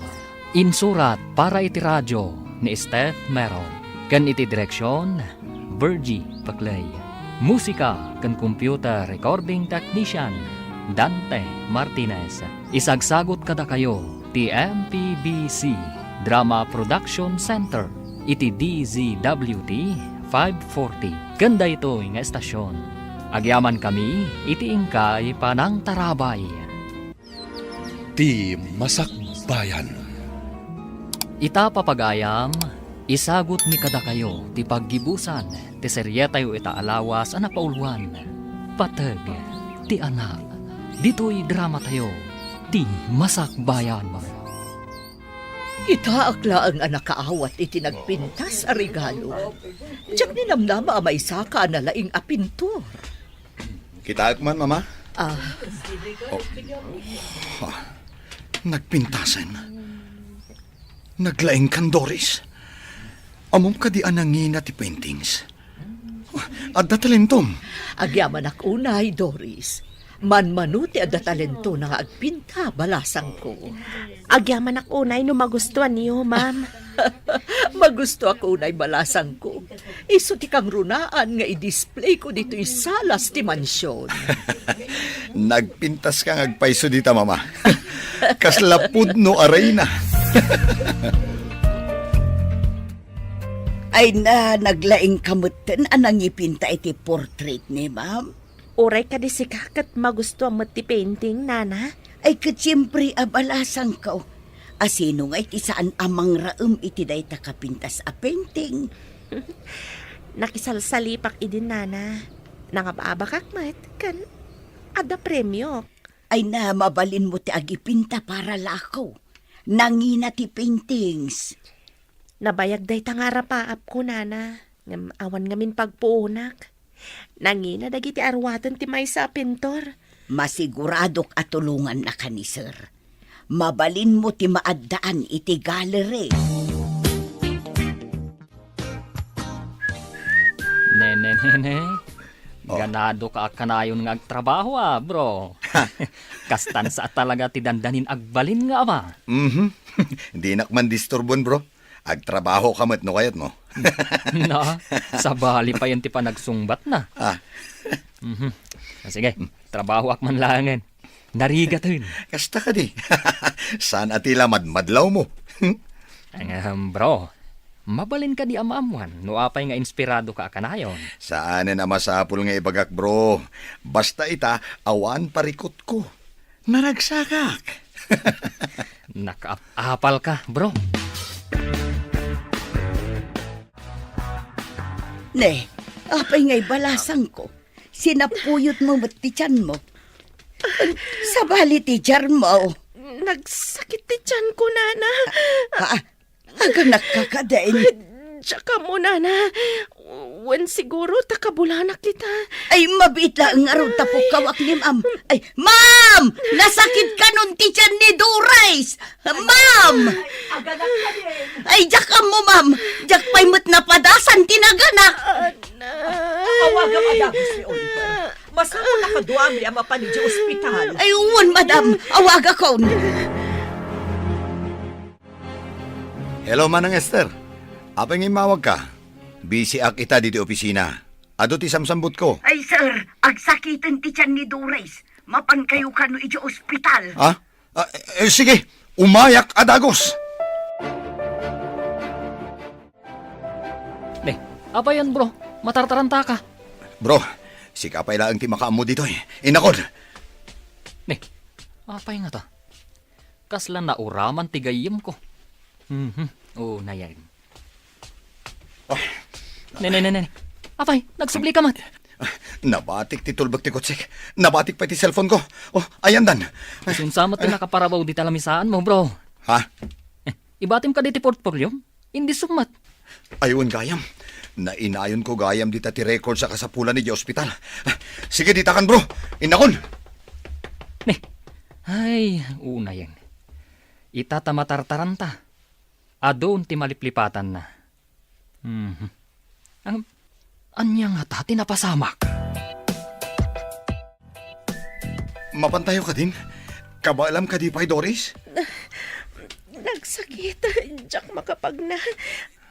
Insurat para iti radyo ni Steph Meron. Kan iti direksyon, Virgie Paclay. Musika kan computer recording technician, Dante Martinez. Isagsagot kada kayo, ti MPBC Drama Production Center, iti DZWT 540. Ganda ito nga estasyon. Agyaman kami, iti ingkay panang tarabay. Ti Masakbayan. Ita papagayam, isagot mi kada kayo, ti paggibusan, ti seryetayo itaalawas ang napauluan. Patag, ti anak, dito'y drama tayo, ti masakbayan. itaakla ang anak kaawat iti nagpintas a regalo. Diyak nilamnama a maisa ka analaing a pintor. Kita man, Mama? Nagpintasan. Naglaing kang Doris. Amom ka di anangina ti paintings. Adda talentom. Agyaman ak unay, Doris. Manmanuti adda talento na nga agpinta balasang ko. Agyaman ak unay no magustuhan niyo, ma'am. Magusto ako unay balasang ko. Iso ti kang runaan nga i-display ko dito'y salas ti mansyon. Nagpintas kang agpaiso dita, Mama. Kaslapud no aray na. Ay na, naglaing kamutan anang ipinta iti portrait ni ma'am. Oray ka di si kakat magustuhan mo ti painting, nana. Ay katsiyempre abalasang ka. Asino nga iti saan amang raum iti day takapintas a painting. Nakisalsalipak idin, nana. Nangababakak mat kan ada premyo. Ay na, mabalin mo ti agipinta para lakaw. Nangina ti paintings. Nabayag day tangarapaap ko, nana. Ngam awan ngamin pagpuunak. Nangina dagiti arwatan ti maysa pintor. Masiguradok at tulungan na ka ni sir. Mabalin mo ti maaddaan iti gallery. Nene. Ganado ka kanayon nga agtrabaho bro. Kastan sa talaga ti dandanin agbalin nga ama. Di nakman disturbon, bro. Agtrabaho ka mat no kayat mo. Na, sa bali pa yan ti panagsungbat na. Sige, trabaho ak man langan. Narigatin. Kasta ka di. Saan atila madmadlaw mo? Bro, mabalin ka di amamuan, no apay nga inspirado ka kanayon. Saan na masapul nga ibagak, bro? Basta ita, awan parikot ko. Naragsakak. Nakaapal ka, bro. Ne, apay nga'y balasang ko. Sinapuyot mo mo't tiyan mo. Sabali tijar mo. Nagsakit ti tiyan ko, nana. Aga nakakadain. Tsaka mo, nana. Wan siguro takabulanak kita. Ay, mabit lang ang araw tapok kawak ni ma'am. Ay, ma'am! Nasakit ka nun tiyan ni Doris! Ma'am! Ay, jak ka mo, ma'am. Jak pa'y mo't napadasan tinaganak. Awaga madagos ni Oliver. Masama nakaduami ang mapanid sa ospital. Ay, uwan, madam. Awaga ko. Hello, Manang Esther. Apay nga mawag ka. Busy ak ita dito opisina. Ado ti samsambot ko. Ay, sir. Agsakitan ti tiyan ni Doris. Mapan kayo ka no iti ospital. Ha? Sige, umayak adagos. Apa yan, bro? Matartaranta ka. Bro, si kapay lang ti makaamo dito eh. Inakod. Apay nga ta? Kaslan na uraman tigayim ko. Oo, na yan. Ne. Apay, nagsubli ka mat. Nabatik ti tulbag ti kotsik. Nabatik pa ti cellphone ko. Oh, ayan dan. Sunsamat na nakaparabaw di talamisaan mo, bro. Ha? Ibatim ka di ti portfolio? Hindi sumat. Ayun, gayam. Nainayon ko gayam dita ti record sa kasapulan ni di ospital. Sige, ditakan bro. Inakon. Ay, una yan. Itatamatartaranta. Adon ti maliplipatan na. Anya nga ta, tinapasamak. Mapantayo ka din? Kabalam ka di pa'y Doris? Nagsakit. Diyak makapag na.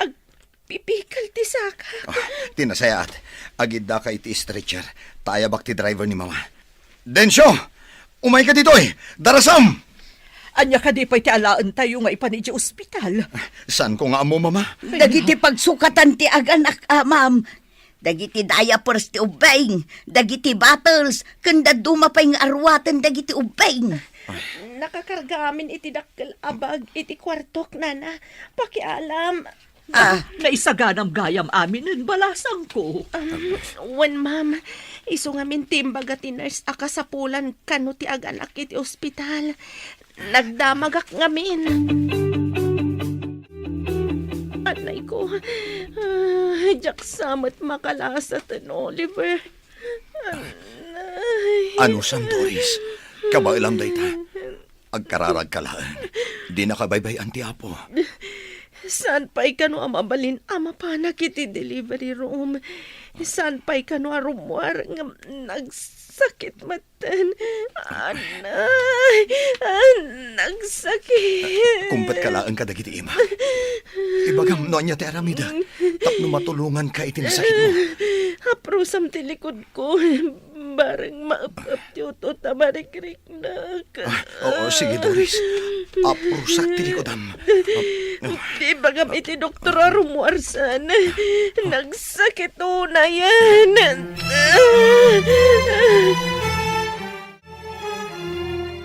Agpipikal ti saka. Tinasayaat. Agid da ka iti stretcher. Tayabak ti driver ni mama. Densyo! Umay ka dito eh! Darasam! Anya ka di pa'y ti alaan tayo nga ipanid sa ospital. Saan ko nga mo, mama? Dagiti pagsukatan ti aganak, ma'am. Dagiti diapers ti ubeng. Dagiti bottles. Kanda dumapay nga arwatan dagiti ubeng. Nakakarga amin iti dakkel abag iti kwartok, nana. Pakialam. Naisaganang gayam amin ng balasang ko. Wan, ma'am. Iso nga min timbaga ti nurse akasapulan kano ti aganak iti ospital. Nagdamagak ngamin. Anay ko. Diyak samat makalasat an Oliver. Anay. Ano sam, Doris? Kabailam day ta. Agkararag ka lang. Di nakabaybay anti apo. Saan pa'y kano amabalin ama panak iti delivery room? Saan pa'y kano arumwar nga nagsakit matan? Anay! Nagsakit! Kumpet ka lang ka dagiti ima. Ibagam no niya ti aramida. Tapno matulungan ka itinasakit mo. Aprusam ti likod ko. Barang maap-ap tiyo-to tamarikrik na ka. Oo, sige, Doris. Aprusak tilikodam. Di bagam iti doktor arumuarsan. Nagsakit na yan.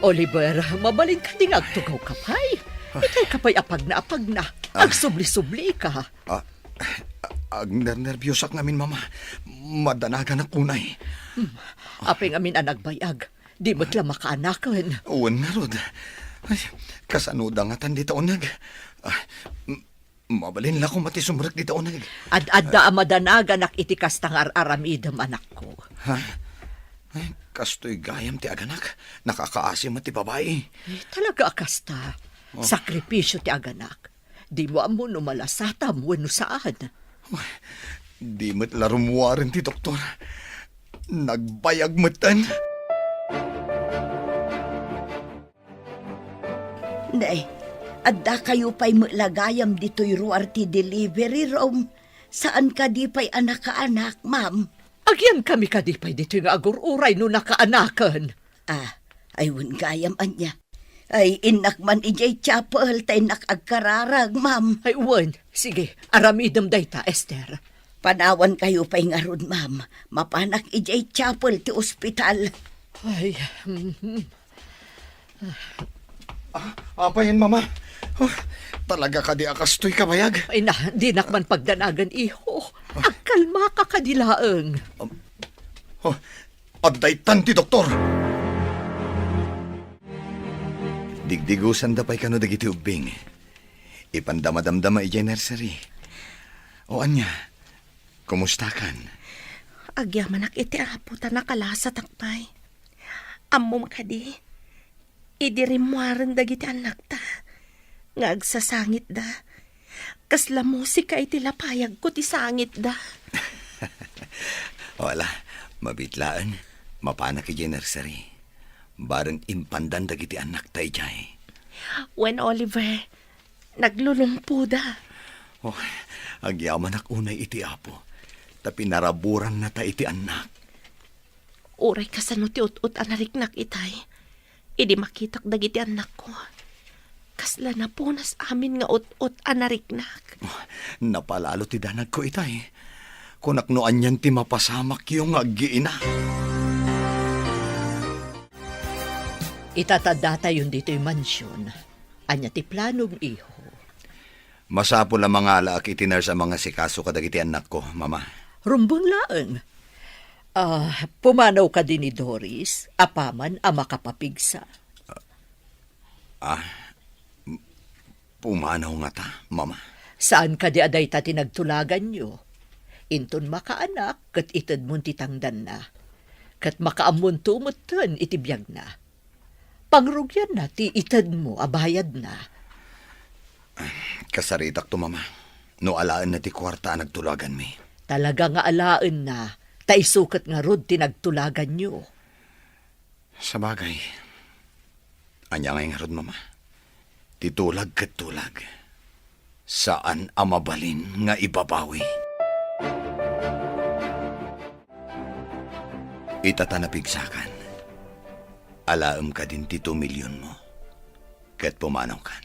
Oliver, mabalin ka ding agtugaw kapay. Itay kapay apag na. Agsubli-subli ka. Agner-nervyosak ngamin, mama. Madanagan na kunay. Apeng amin anagbayag. Di mo't lang makaanakan. Uwan nga, Rod. Ay, kasanuda nga tan dito unag. Mabalin lang ko mati sumurek dito unag. Ad-adda amadanagan ak itikas tangar aramidam anak ko. Ha? Ay, kastoy gayam ti aganak. Nakakaasim at ti babae. Talaga akasta. Sakripisyo ti aganak. Di mo amo numalasatam wano saan. Di mo't larumuwarin ti doktor. Nagbayag matan. Nay, adda kayo pa'y maglagayam dito'y ruar ti delivery room. Saan ka di pa'y anak-anak, ma'am? Agyan kami kadipay dito nga agururay no nakaanakan. Ayun gayam anya. Ay, inak man ijay chapel tay nakagkararag, ma'am. Ay, uwan, Sige, aramidem dayta, Esther. Panawan kayo pa'y nga ron, ma'am. Mapanak ijay chapel ti ospital. Ay, Apayan, mama. Oh, talaga ka di akastoy kabayag. ay na, di nakman pagdanagan, iho. Agkalma ka kadilaeng. Oh, abdaytan ti doktor. Digdigusan da pa'y kano dagiti ubing. Ipandamadamdama ijay nursery. O anya, kumusta kan? Agyamanak iti apo ta nakalasa takpay. Ammo makadi. Idirimuaran dagiti anak ta. Nga agsasangit da. Kasla musika iti lapayag ko ti sangit da. Wala, mabitlaan. Mapanak ijay nursery. Barang impandan dagiti anak ta ijay. When Oliver, naglulumpo da. Oh, agyaman ak unay iti apo. Tapi naraburan na ta iti anak. Uray ka sa no ti ut-ut anariknak itay. Idi makitak dagiti anak ko. Kasla na punas amin nga ut-ut anariknak. Oh, napalalo ti danag ko itay. Kunak noan yan ti mapasamak yung aggiina. Itatadata yun dito yung mansyon. Anya ti planong iho. Masapo lang mga alaak itinar sa mga sikaso kadagiti anak ko, mama. Rumbang laeng. Pumanaw ka din ni Doris, apaman ang makapapigsa. Pumanaw nga ta, mama. Saan ka di aday ta tinagtulagan nyo? Inton makaanak, kat itad mo titangdan na. Kat makaamun tumutan itibiyag na. Pangrugyan na, ti itad mo, abayad na. Kasaritak to, mama. No alaan na ti kwarta nagtulagan mi. Talaga nga alaan na, taisukat nga rod tinagtulagan nyo. Sa bagay. Anya nga rod, mama. Titulag kat tulag. Saan amabalin nga ibabawi? Itatanapigsakan. Alaam ka din ti 2 milyon mo. Kat pumanaw kan.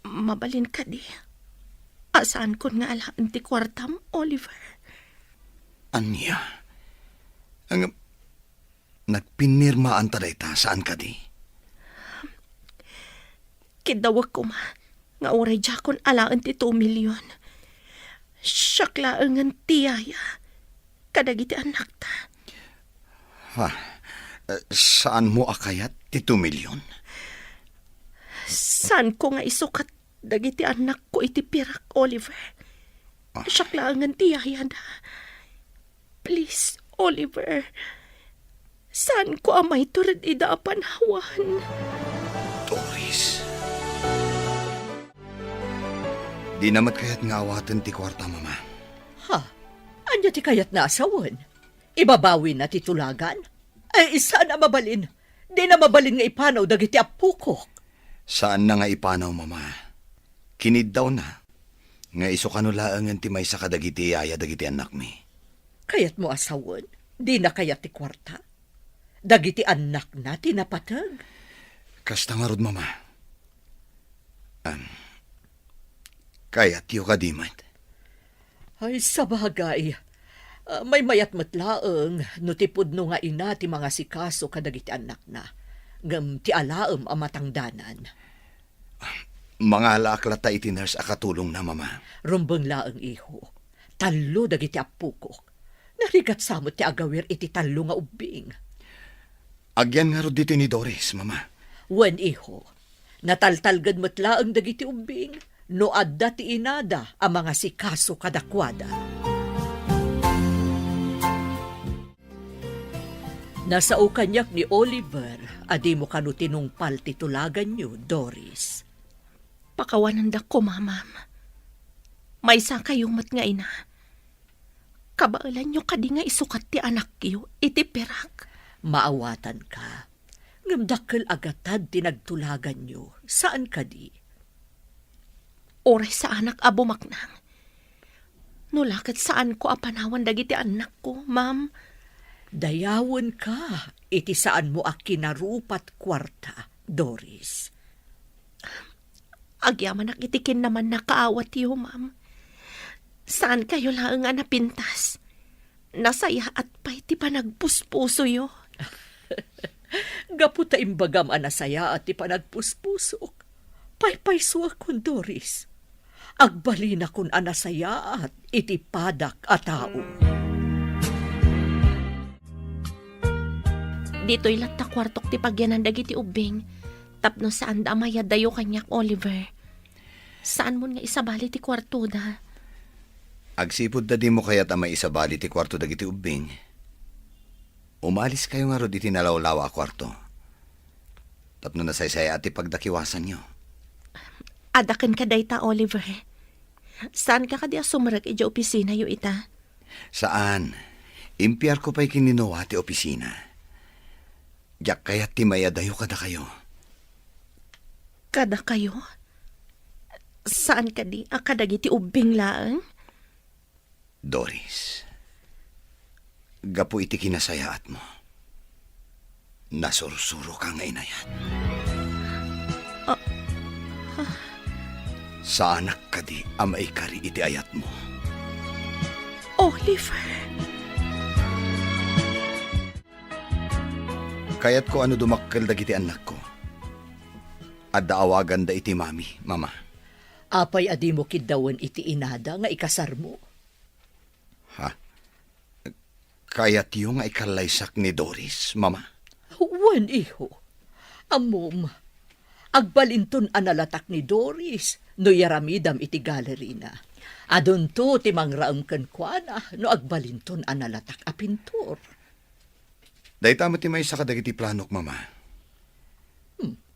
Mabalin ka di. Asaan ko nga alaan ti kwartam, Oliver? Anya? Ang nagpinirmaan taday ta, saan ka di? Kidawag ko ma. Nga oray jakon alaan ti 2 milyon. Syaklaangan tiyaya. Kadagiti anak ta. Saan mo akayat ti 2 milyon? Saan ko nga isukat dagiti anak ko iti pirak, Oliver? Syaklaangan tiyaya da. Please, Oliver. Saan ko amay turad ida panhawan? Doris. Di namat kayat nga awatan ti kwarta, mama. Ha? Anya ti kayat na asawan? Ibabawi na titulagan? Ay, isa na mabalin. Di na mabalin nga ipanaw dagiti apukok. Saan na nga ipanaw, mama? Kinid daw na. Nga iso kanulaangan ti may sa kadagiti yaya dagiti anak mi. Kayat mo asawan? Di na kayat ti kwarta? Dagiti anak na tinapatag? Kasta nga rod, mama. Kayat yu kadimat. Ay, sabagay. May mayat matlaeng, no tipod no nga ina ti mga sikaso kadagiti anak na. Ngam ti alaem ang matangdanan. Mga alaklata itinars akatulong na, mama. Rumbang laeng iho. Talo dagiti apukok. Narigat samot ti agawir iti talo nga ubing. Agyan nga rod dito ni Doris, mama. Wen iho, nataltalgad matlaeng dagiti ubing, no adda ti inada ang mga sikaso kadakwada. Nasa ukanyak ni Oliver, adi mo kanu tinungpal titulagan niyo, Doris. Pakawanan da ko, mamam. May isa kayong mat nga ina. Kabaalan nyo kadi nga isukat ti anak kiyo, iti perak. Maawatan ka. Ngamdakkel agatad tinagtulagan niyo. Saan ka di? Oray sa anak abumaknang. Nulakat saan ko apanawan dagiti anak ko, ma'am. Dayawon ka, iti saan mo akinarupat kwarta. Doris. Agyaman nakitikin naman nakaawat yo, ma'am. Saan kayo lang nga napintas? Nasaya at pa'y ti pa nagpuspuso yo. Gaputa imbagam anasaya at ipanagpuspusok. Paypayso akon, Doris. Agbali na kun anasaya at itipadak a tao. Dito'y latta kwartok ti pagyanan dagiti ubing. Tapno saan da maya dayo kanyak Oliver. Saan mo nga isabali ti kwarto da? Agsipod da di mo kaya't amay isabali ti kwarto dagiti ubing. Umalis kayo nga ro di tinalawlawa a kwarto. Tapno nasaysaya at ipagdakiwasan nyo. Adakan ka dayta, Oliver. Saan ka kadi sumarag ija opisina yo ita? Saan? Impiyar ko pa'y kininowa ti opisina. Diyak kaya't ti mayadayo kada kayo. Kada kayo? Saan ka di akadagiti ubing laang? Doris, gapu iti kinasayaat mo. Nasursuro ka nga inayat. Sa anak ka di amay kari iti ayat mo. Oliver. Kaya't ko ano dumakkel dagiti anak ko. Adda awagan da iti mami, mama. Apay adi mo kidawan iti inada nga ikasar mo. Ha? Kaya't yung nga ikalaysak ni Doris, mama? Wan iho. Amom, agbalinton analatak ni Doris no yaramidam iti galerina. Adon to ti mangraang kenkwana no agbalinton analatak a pintor. Dahil tama ti may sa kadagiti planok, mama.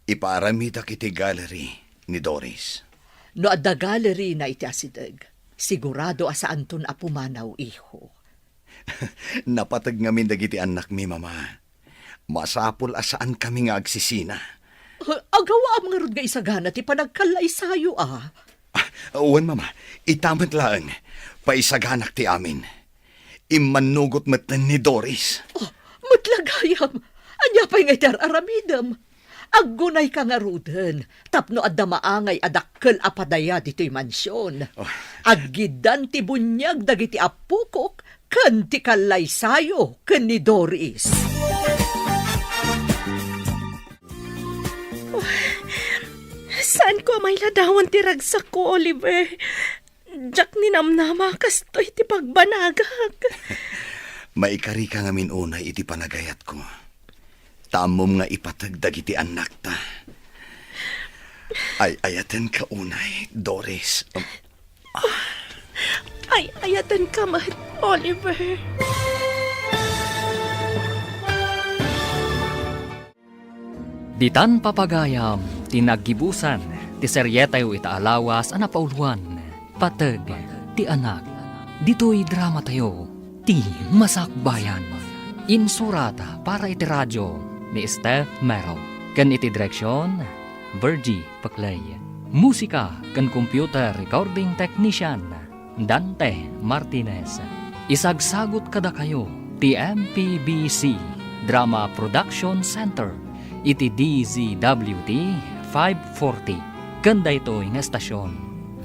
Ipaaramida kiti gallery ni Doris. No adda galeri na iti asideg, sigurado asaanton a pumanaw iho. Napatag ngamin dagiti anak mi, mama. Masapul asaan kami nga agsisina. Agawa am nga rod nga isagana ti panagkalay sayo Uwan, mama. Itamat lang. Paisaganak ti amin. Imanugot matan ni Doris. Matlagayam, anya pa'y ngay aramidam. Aggunay ka nga ruden, tapno adda maangay adakkel apadaya dito'y mansyon. Aggidan ti bunyag dagiti apukok, ken ti kalay sayo, ken ni Doris. Saan ko may ladawan ti ragsak ko, Oliver? Jack ni namnama kastoy ti pagbanagag. Maikari ka nga minunay iti panagayat ko. Tamom nga ipatagdag iti anak ta. Ay ayatan ka unay, Doris. Ay ayatan ka mat, Oliver. Ditan papagayam, tinaggibusan, ti seryetayo itaalawas ana pauluan, pateg, ti anak. Dito'y drama tayo, ti Masakbayan. Insurata para iti radyo ni Steph Mero. Kan iti direksyon, Virgie Paclay. Musika kan computer recording technician, Dante Martinez. Isagsagot kada kayo, ti MPBC Drama Production Center. Iti DZWT 540. Kanda ito nga estasyon.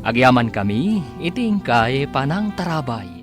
Agyaman kami, iti ingkay panang tarabay.